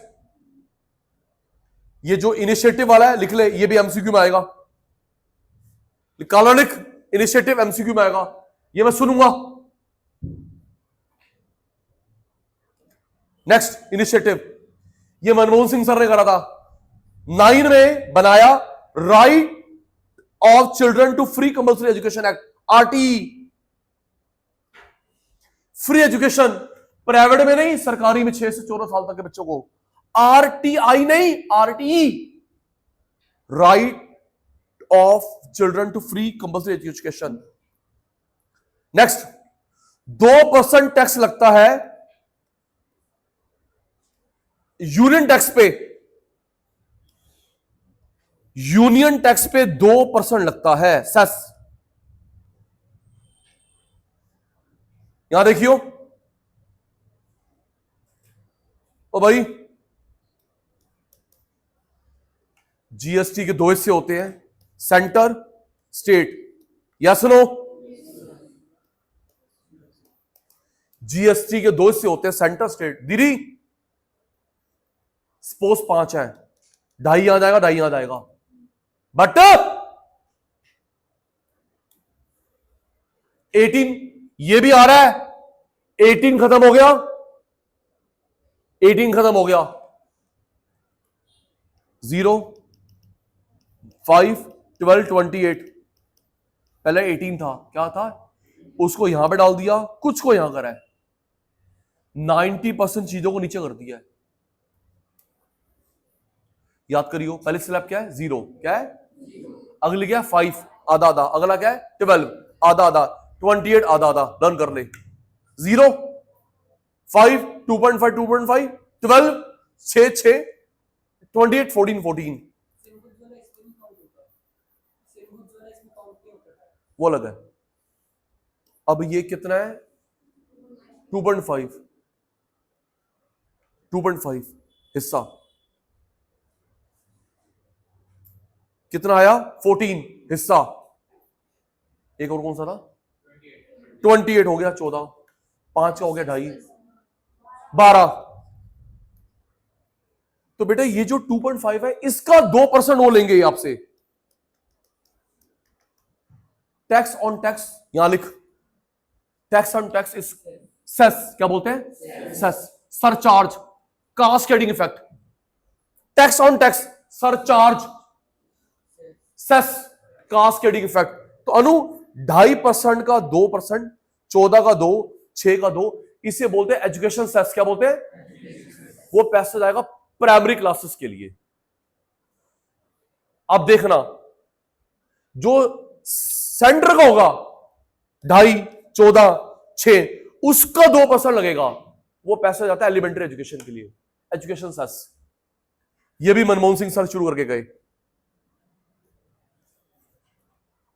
ये जो इनिशिएटिव वाला है लिख ले, ये भी एमसीक्यू में आएगा। कॉलोनिक इनिशिएटिव एमसीक्यू में आएगा, ये मैं सुनूंगा। नेक्स्ट इनिशिएटिव, ये मनमोहन सिंह सर ने करा था। 9 में बनाया right of children to free compulsory education act, RTE. Free education, private में नहीं, सरकारी में 6 से 14 साल तक के बच्चों को। आरटीआई नहीं, RTE, right of children to free compulsory education. Next, 2% tax लगता है यूनियन टैक्स पे, यूनियन टैक्स पे 2% लगता है सेस। यहां देखियो ओ भाई, जीएसटी के 2 हिस्से होते हैं, centre state, yes no. GST के 2 हिस्से होते हैं, सेंटर स्टेट। दीदी सपोज 5 है, 2.5 यहां जाएगा, 2.5 यहां जाएगा, बट 18 ये भी आ रहा है, 18 खत्म हो गया, 18 खत्म हो गया, 0 5 12 28। पहले 18 था, क्या था, उसको यहां पे डाल दिया, कुछ को यहां करा है, 90% चीजों को नीचे कर दिया है। याद करियो, पहले स्लैब क्या है, 0, क्या है, अगली क्या है, 5 आधा आधा, अगला क्या है, 12 आधा आधा, 28 आधा आधा। लर्न कर ले, 0 5 2.5 2.5 12 6 6 28 14 14, वो अलग है। अब ये कितना है, 2.5 हिस्सा कितना आया, 14 हिस्सा। एक और कौन सा था, 28 हो गया, 14, 5 का हो गया 2.5, 12। तो बेटा ये जो 2.5 है, इसका 2% वो लेंगे आपसे। टैक्स ऑन टैक्स यहां लिख, tax on tax is cess, क्या बोलते हैं, cess, surcharge, cascading effect. Tax on tax, surcharge, cess, cascading effect. तो अनु 2.5% का 2%, 14 का 2, 6 का 2, इसे बोलते हैं एजुकेशन सेस। क्या बोलते हैं, वो पैसा जाएगा प्राइमरी क्लासेस के लिए। अब देखना, जो सेंटर का होगा 2.5, 14, 6, उसका 2% लगेगा। वो पैसा जाता है एलिमेंट्री एजुकेशन के लिए, एजुकेशन सेस। ये भी मनमोहन सिंह सर शुरू करके गए।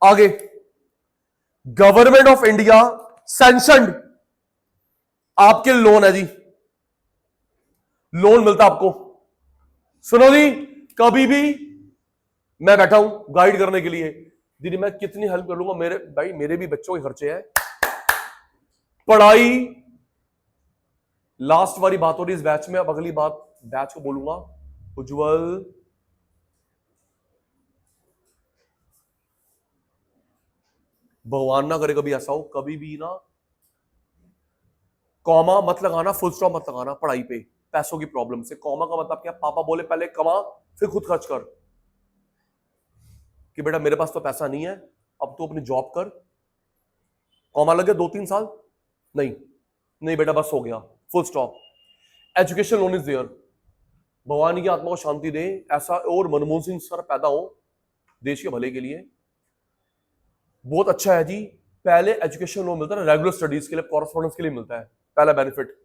आगे, गवर्नमेंट ऑफ इंडिया सैंक्शनड आपके लोन है जी, लोन मिलता आपको। सुनो जी, कभी भी मैं बैठा हूं गाइड करने के लिए, दीदी मैं कितनी हेल्प कर लूंगा, मेरे भाई मेरे भी बच्चों के खर्चे हैं, पढ़ाई लास्ट वाली बात हो रही इस बैच में। अब अगली बात बैच को बोलूंगा। उज्जवल, भगवान ना करे कभी ऐसा हो, कभी भी ना कॉमा मत लगाना, फुल स्टॉप मत लगाना पढ़ाई पे पैसों की प्रॉब्लम से। कॉमा का मतलब क्या, पापा बोले पहले कमा फिर खुद खर्च कर, कि बेटा मेरे पास तो पैसा नहीं है, अब तो अपनी जॉब कर। कॉमा लगे 2-3 साल, नहीं नहीं बेटा बस हो गया, full stop. Education loan is there. भगवान की आत्मा को शांति दे, ऐसा और मनमोहन सिंह सर पैदा हो देश के भले के लिए। बहुत अच्छा है जी। पहले एजुकेशन लोन मिलता है रेगुलर स्टडीज के लिए, कॉरेस्पॉन्डेंस के लिए मिलता है, पहला बेनिफिट।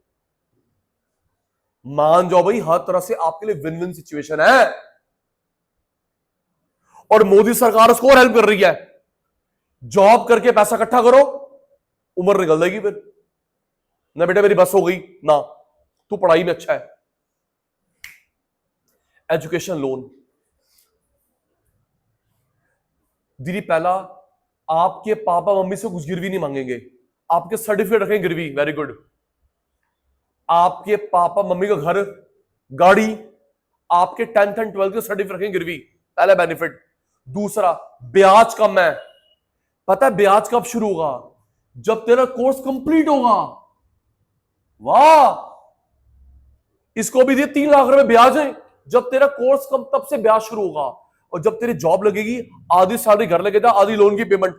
मान जाओ भाई, हर तरह से आपके लिए विन विन सिचुएशन है, और मोदी सरकार उसको और हेल्प कर रही है। जॉब करके पैसा इकट्ठा करो, उम्र निकल जाएगी फिर ना बेटा मेरी बस हो गई ना, तू पढ़ाई में अच्छा है। एजुकेशन लोन दीदी, पहला आपके पापा मम्मी से कुछ गिरवी नहीं मांगेंगे, आपके सर्टिफिकेट रखेंगे गिरवी, वेरी गुड। आपके पापा मम्मी का घर, गाड़ी, आपके 10th एंड 12th के सर्टिफिकेट रखेंगे गिरवी, पहला बेनिफिट। दूसरा, ब्याज कम है। पता है ब्याज कब शुरू होगा, जब तेरा कोर्स कंप्लीट होगा। वाह, इसको भी दिए 3 लाख रुपए ब्याज है, जब तेरा कोर्स कम तब से ब्याज शुरू होगा। और जब तेरी जॉब लगेगी, आधी सैलरी घर लगेगा, आधी लोन की पेमेंट।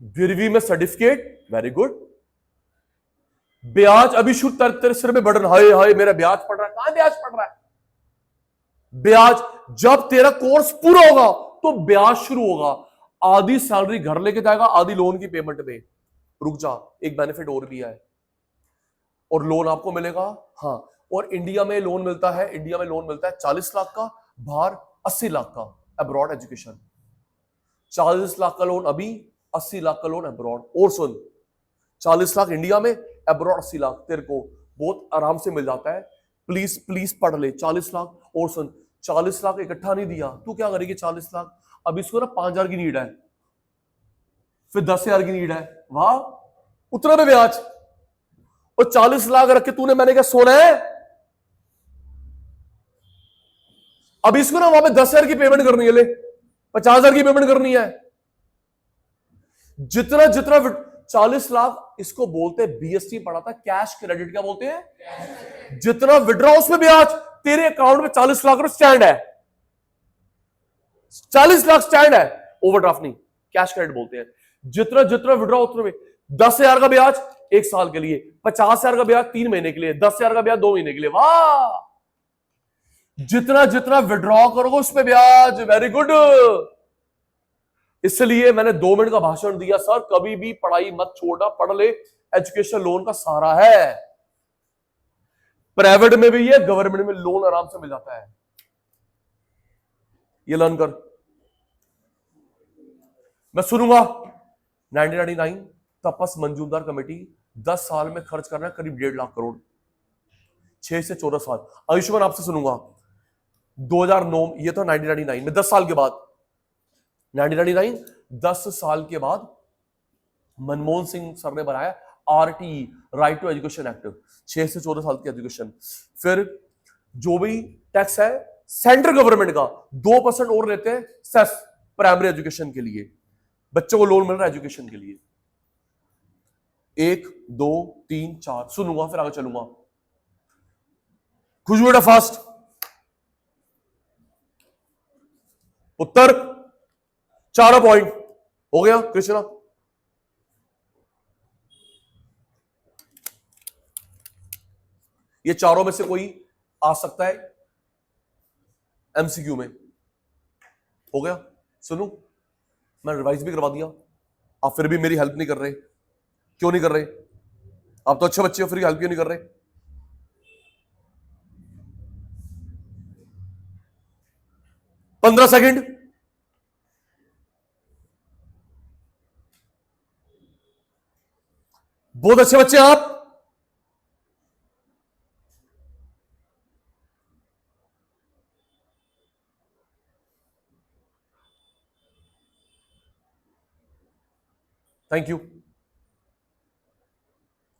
गिरवी में सर्टिफिकेट, वेरी गुड। ब्याज अभी शुरू, तेरे सिर में बर्डन, हाय हाय मेरा ब्याज पड़ रहा है, कहां ब्याज पड़ रहा है। ब्याज जब तेरा कोर्स पूरा होगा तो ब्याज शुरू होगा, आधी सैलरी घर लेके जाएगा, आधी लोन की पेमेंट में। रुक जा, एक बेनिफिट और भी है, और लोन आपको मिलेगा। हाँ, और इंडिया में लोन मिलता है, इंडिया में लोन मिलता है 40 लाख का, बाहर 80 लाख का। अब्रॉड एजुकेशन 40 लाख का लोन अभी, 80 लाख का लोन अब्रॉड। और सुन, 40 लाख इंडिया में, अब्रॉड 80 लाख, तेरे को बहुत आराम से मिल जाता है। प्लीज प्लीज पढ़ ले 40 लाख। और सुन, 40 लाख इकट्ठा नहीं दिया, तू क्या करेगी 40 लाख, अब इसको ना 5,000 की नीड है, फिर 10,000 की नीड है, वाह उतना में ब्याज। और 40 लाख रख के तूने, मैंने क्या सोना है, अब इसको ना वहां पे 10,000 की पेमेंट करनी है, ले 50,000 की पेमेंट करनी है। जितना जितना 40 लाख इसको बोलते हैं, बीएसटी पढ़ा था कैश क्रेडिट, क्या बोलते हैं, जितना विड्रॉ उसमें ब्याज। तेरे अकाउंट में 40 लाख रुपए स्टैंड है, 40 लाख स्टैंड है, ओवरड्राफ्ट नहीं, कैश क्रेडिट बोलते हैं। जितना जितना विड्रॉ उतना में 10,000 का ब्याज 1 साल के लिए, 50,000 का ब्याज 3 महीने के लिए, 10,000 का ब्याज 2 महीने के लिए। वाह, जितना जितना विड्रॉ करोगे उस पर ब्याज, वेरी गुड। इसलिए मैंने 2 मिनट का भाषण दिया, सर कभी भी पढ़ाई मत छोड़ना, पढ़ ले, एजुकेशन लोन का सहारा है। प्राइवेट में भी है, गवर्नमेंट में लोन आराम से मिल जाता है, ये लर्न कर। मैं सुनूंगा 1999 तपस मंजूरदार कमेटी 10 साल में खर्च करना है करीब 1.5 लाख करोड़, 6 से 14 साल। आयुष्मान आपसे सुनूंगा 2009, ये तो 1999 में 10 साल के बाद, 1999 10 साल के बाद मनमोहन सिंह सर ने बनाया RTE, right to education act, 6 से 14 साल की एजुकेशन। फिर जो भी टैक्स है सेंट्रल गवर्नमेंट का 2% और लेते हैं सेस, प्राइमरी एजुकेशन के लिए, बच्चों को लोन मिल रहा है एजुकेशन के लिए। 1 2 3 4 सुनूंगा, फिर आगे चलूंगा। खुशबू बेटा फास्ट, उत्तर 4 पॉइंट हो गया। कृष्णा, ये चारों में से कोई आ सकता है एमसीक्यू में, हो गया। सुनो, मैं रिवाइज भी करवा दिया, आप फिर भी मेरी हेल्प नहीं कर रहे। क्यों नहीं कर रहे? आप तो अच्छे बच्चे हो, फिर हेल्प क्यों नहीं कर रहे? पंद्रह सेकेंड। बहुत अच्छे बच्चे हैं आप। Thank you.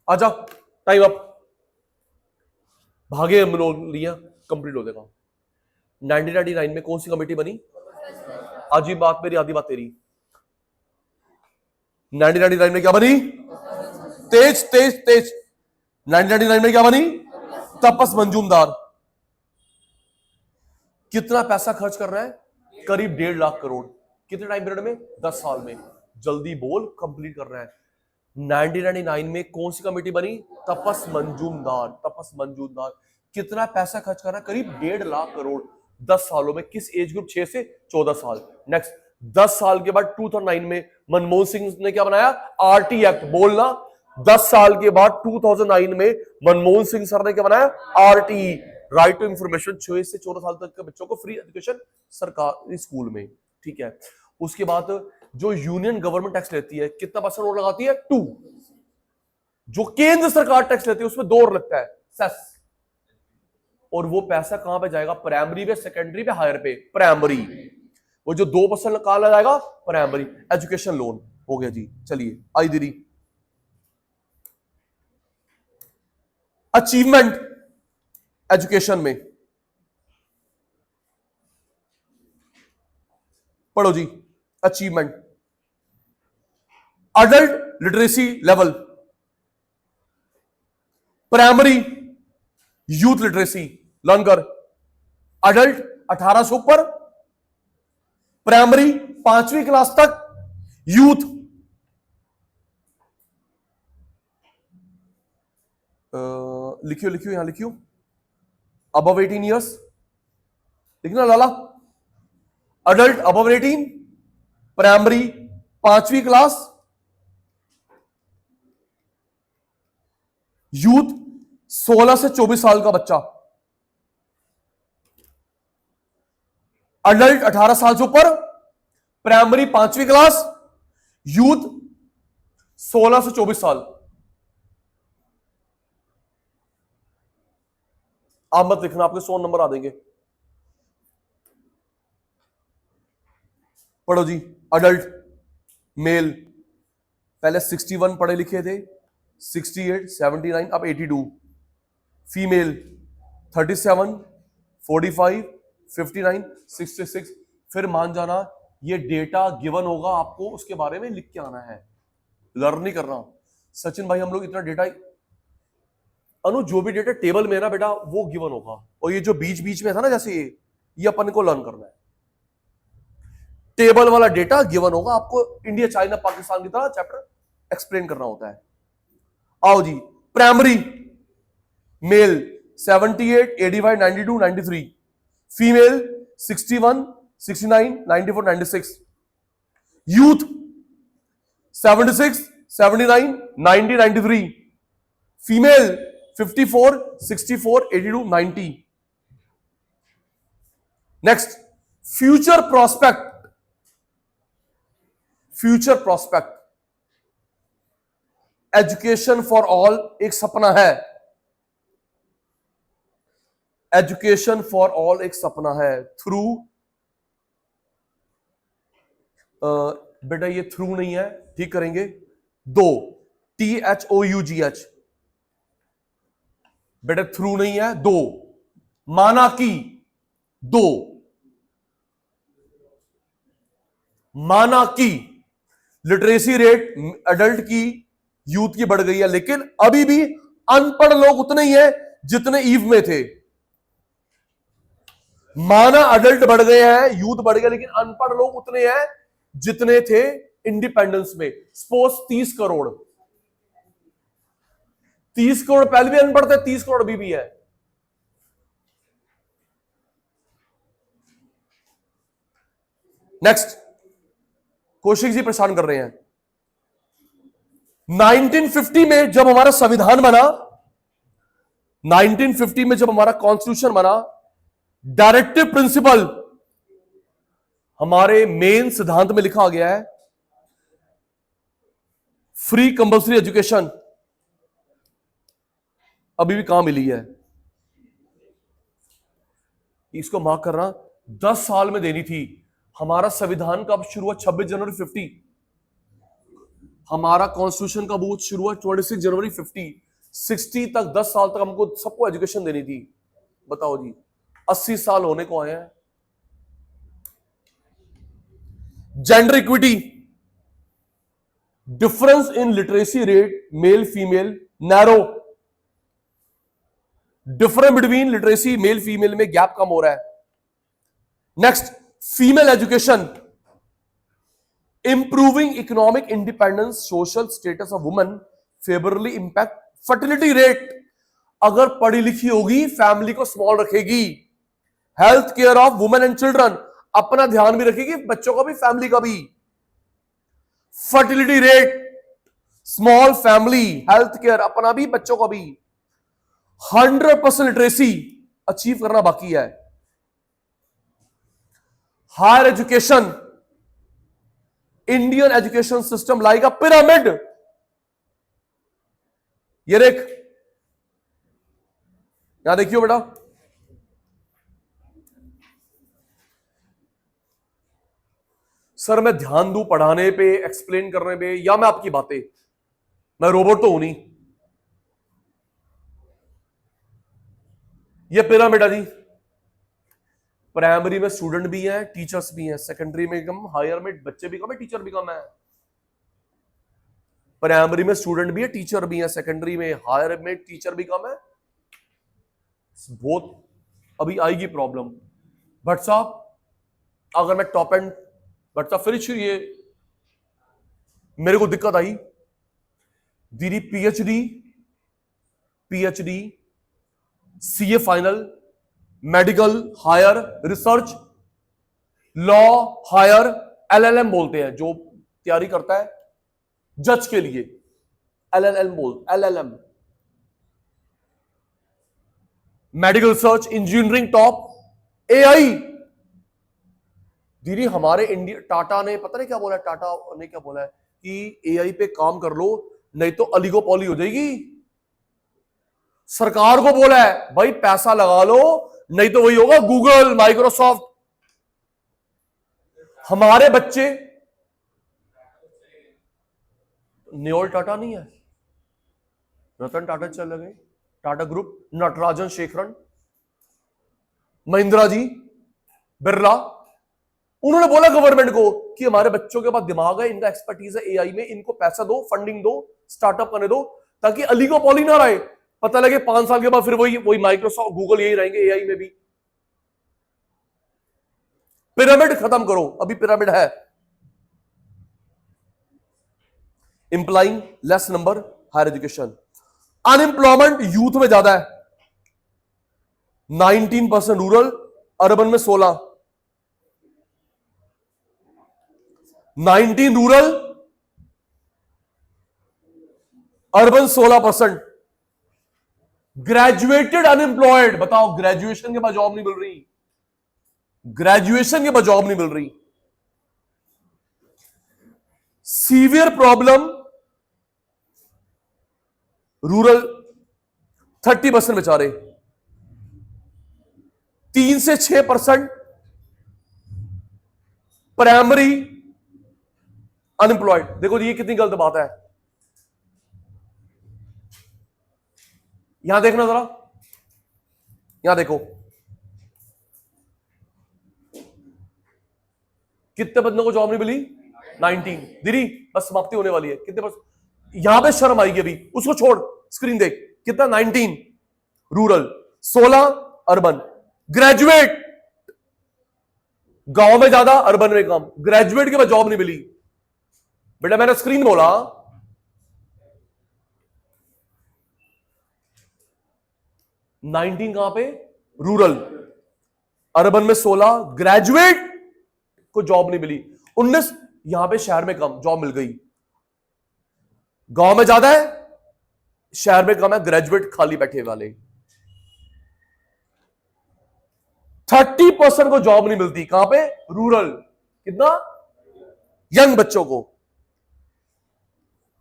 आजा, टाइम अप। भागे हम लोग लिया, कंप्लीट हो जाएगा। 1999 में कौन सी कमेटी बनी? आधी बात मेरी, आधी बात तेरी। 1999 में क्या बनी? तेज तेज तेज। 1999 में क्या बनी? तपस मंजूमदार। कितना पैसा खर्च कर रहा है? करीब 1.5 लाख करोड़। कितने टाइम पीरियड में? 10 साल में। जल्दी बोल, कंप्लीट कर रहा है। 1999 में कौन सी कमेटी बनी? तपस मंजूमदार। तपस मंजूमदार कितना पैसा खर्च कर रहा है? करीब 1.5 लाख करोड़ 10 सालों में। किस एज ग्रुप? 6 से 14 साल। नेक्स्ट, 10 साल के बाद 2009 में मनमोहन सिंह ने क्या बनाया? RT act. बोलना, 10 साल के बाद 2009 में मनमोहन सिंह सर ने क्या बनाया? RT, right to information. 6 से 14 साल तक के बच्चों को फ्री एजुकेशन सरकारी स्कूल में। ठीक है। उसके बाद जो यूनियन गवर्नमेंट टैक्स लेती है, कितना परसेंट और लगाती है? 2। जो केंद्र सरकार टैक्स लेती है उसमें 2 और लगता है, सेस। और वो पैसा कहां पे जाएगा? प्राइमरी पे, सेकेंडरी पे, हायर पे? प्राइमरी। वो जो 2% कहां लगाएगा? प्राइमरी। एजुकेशन लोन हो गया जी। चलिए आई दीदी, अचीवमेंट एजुकेशन में पढ़ो जी। Achievement, adult literacy level, primary youth literacy learn कर। अडल्ट 18 से ऊपर, प्राइमरी 5वीं क्लास तक, यूथ लिखियो लिखियो, यहां लिखियो, अबव 18 ईयर्स लिखना लाला। अडल्ट अबव 18, प्राइमरी 5वीं क्लास, यूथ 16 से 24 साल का बच्चा। अडल्ट 18 साल से ऊपर, प्राइमरी 5वीं क्लास, यूथ 16 से 24 साल। आप मत लिखना, आपके 100 नंबर आ देंगे। पढ़ो जी। अडल्ट मेल पहले 61 पढ़े लिखे थे, 68, 79, अब 82। फीमेल 37, 45, 59, 66। फिर मान जाना ये डेटा गिवन होगा आपको, उसके बारे में लिख के आना है, लर्न नहीं करना। सचिन भाई हम लोग इतना डेटा, अनु जो भी डेटा टेबल में ना बेटा वो गिवन होगा, और ये जो बीच बीच में था ना जैसे ये अपन को लर्न करना है। टेबल वाला डेटा गिवन होगा आपको, इंडिया चाइना पाकिस्तान की तरह चैप्टर एक्सप्लेन करना होता है। आओ जी। Primary male 78, 85, 92, 93। Female 61, 69, 94, 96। Youth 76, 79, 90, 93। Female 54, 64, 82, 90। Next, future prospect. Future prospect, education for all एक सपना है। एजुकेशन फॉर ऑल एक सपना है। थ्रू, बेटा ये थ्रू नहीं है, ठीक करेंगे। 2 THOUGH, बेटा थ्रू नहीं है। 2 माना की, 2 माना की लिटरेसी रेट एडल्ट की, यूथ की बढ़ गई है, लेकिन अभी भी अनपढ़ लोग उतने ही हैं जितने ईव में थे। माना अडल्ट बढ़ गए हैं, यूथ बढ़ गया, लेकिन अनपढ़ लोग उतने हैं जितने थे इंडिपेंडेंस में। सपोज 30 करोड़, 30 करोड़ पहले भी अनपढ़ थे, 30 करोड़ अभी भी है। नेक्स्ट, कौशिक जी परेशान कर रहे हैं। 1950 में जब हमारा संविधान बना, 1950 में जब हमारा कॉन्स्टिट्यूशन बना, डायरेक्टिव प्रिंसिपल हमारे मेन सिद्धांत में लिखा गया है, फ्री कंपल्सरी एजुकेशन अभी भी कहां मिली है? इसको मार्क करना, 10 साल में देनी थी। हमारा संविधान कब शुरू हुआ? 26 जनवरी 50। हमारा कॉन्स्टिट्यूशन कब शुरू हुआ? 26 जनवरी 50। 60 तक, 10 साल तक हमको सबको एजुकेशन देनी थी। बताओ जी, 80 साल होने को आए हैं। Gender equity, difference in literacy rate male female narrow, difference between literacy mail female में गैप कम हो रहा है। Next, female education, improving economic independence, social status of women, favourably impact fertility rate. अगर पढ़ी लिखी होगी फैमिली को स्मॉल रखेगी, health care of women and children, अपना ध्यान भी रखेगी, बच्चों का भी फैमिली का भी। Fertility rate, small family, health care, अपना भी बच्चों का भी। 100% लिटरेसी अचीव करना बाकी है। Higher education, Indian education system like a pyramid. ये देख, यहां देखियो बेटा, सर मैं ध्यान दूं पढ़ाने पे, एक्सप्लेन करने पे, या मैं आपकी बातें? मैं रोबोट तो हूं नहीं। ये पिरामिड है जी। प्राइमरी में स्टूडेंट भी हैं, टीचर्स भी हैं, सेकेंडरी में कम, हायर में बच्चे भी कम है, टीचर भी कम है। प्राइमरी में स्टूडेंट भी है, टीचर भी है, सेकेंडरी में हायर में टीचर भी कम है। बहुत अभी आएगी प्रॉब्लम। भट्ट साहब, अगर मैं टॉप एंड, भट्ट साहब फिर ये मेरे को दिक्कत आई दीदी, PhD CA final, medical higher, research, law higher, LLM बोलते हैं जो तैयारी करता है जज के लिए, LLM, medical research, engineering top, AI. दीदी हमारे इंडिया, टाटा ने पता नहीं क्या बोला, टाटा ने क्या बोला है कि एआई पे काम कर लो नहीं तो अलीगोपॉली हो जाएगी। सरकार को बोला है भाई पैसा लगा लो नहीं तो वही होगा गूगल, माइक्रोसॉफ्ट। हमारे बच्चे, न्योल टाटा नहीं है, रतन टाटा चल गए, टाटा ग्रुप, नटराजन शेखरन, महिंद्रा जी, बिरला। उन्होंने बोला गवर्नमेंट को कि हमारे बच्चों के पास दिमाग है, इनका एक्सपर्टीज है एआई में, इनको पैसा दो, फंडिंग दो, स्टार्टअप करने दो, ताकि अलीगोपॉली ना रहे। पता लगे 5 साल के बाद फिर वही माइक्रोसॉफ्ट, गूगल यही रहेंगे एआई में भी। पिरामिड खत्म करो, अभी पिरामिड है। Implying less number higher education. Unemployment youth में ज्यादा है, 19% रूरल, अर्बन में 16, 19 रूरल, अर्बन 16%। ग्रेजुएटेड अनएम्प्लॉयड, बताओ ग्रेजुएशन के बाद जॉब नहीं मिल रही, ग्रेजुएशन के बाद जॉब नहीं मिल रही। सीवियर प्रॉब्लम रूरल, 30% बेचारे, 3 से 6% प्राइमरी अनएम्प्लॉयड। देखो ये कितनी गलत बात है। यहां देखना जरा, यहां देखो कितने बंदों को जॉब नहीं मिली, 19। दीदी बस समाप्ति होने वाली है, कितने बस, यहां पे शर्म आएगी अभी, उसको छोड़, स्क्रीन देख कितना, 19 रूरल, 16 अर्बन। ग्रेजुएट गांव में ज्यादा, अर्बन में कम। ग्रेजुएट के बाद जॉब नहीं मिली। बेटा मैंने स्क्रीन बोला, नाइनटीन कहां पे, रूरल, अर्बन में 16, ग्रेजुएट को जॉब नहीं मिली। 19 यहां पे शहर में कम जॉब मिल गई, गांव में ज्यादा है, शहर में कम है, ग्रेजुएट खाली बैठे वाले। 30% को जॉब नहीं मिलती, कहां पे? रूरल। कितना? यंग बच्चों को।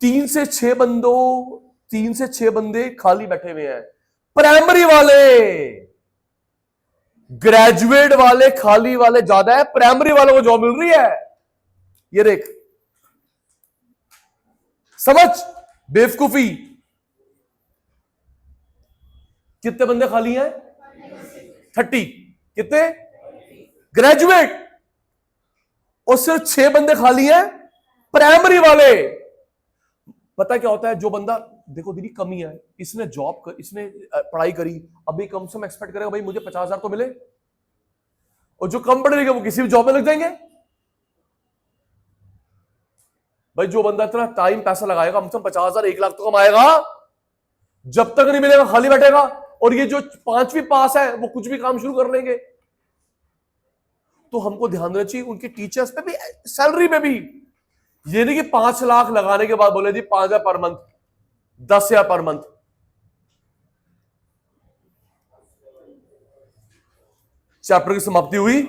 3 से 6 बंदे खाली बैठे हुए हैं, प्राइमरी वाले। ग्रेजुएट वाले खाली वाले ज्यादा है, प्राइमरी वालों को जॉब मिल रही है। ये देख, समझ बेवकूफी। कितने बंदे खाली हैं? 30। कितने? ग्रेजुएट। और सिर्फ 6 बंदे खाली हैं प्राइमरी वाले। पता क्या होता है, जो बंदा, देखो दीदी कमी है, इसने इसने पढ़ाई करी, अभी कम से कम एक्सपेक्ट करेगा भाई मुझे 50,000 तो मिले, और जो कम पढ़े लिखे वो किसी भी जॉब में लग जाएंगे। भाई जो बंदा इतना टाइम पैसा लगाएगा, कम से कम 50,000 1 लाख तो कमाएगा, जब तक नहीं मिलेगा खाली बैठेगा। और ये जो 5वीं पास है वो कुछ भी काम शुरू कर लेंगे। तो हमको ध्यान देना चाहिए उनके टीचर्स पे भी, सैलरी पे भी। ये नहीं कि 5 लाख लगाने के बाद बोले जी 5,000 per month, 10,000 per month. Chapter की समाप्ति हुई।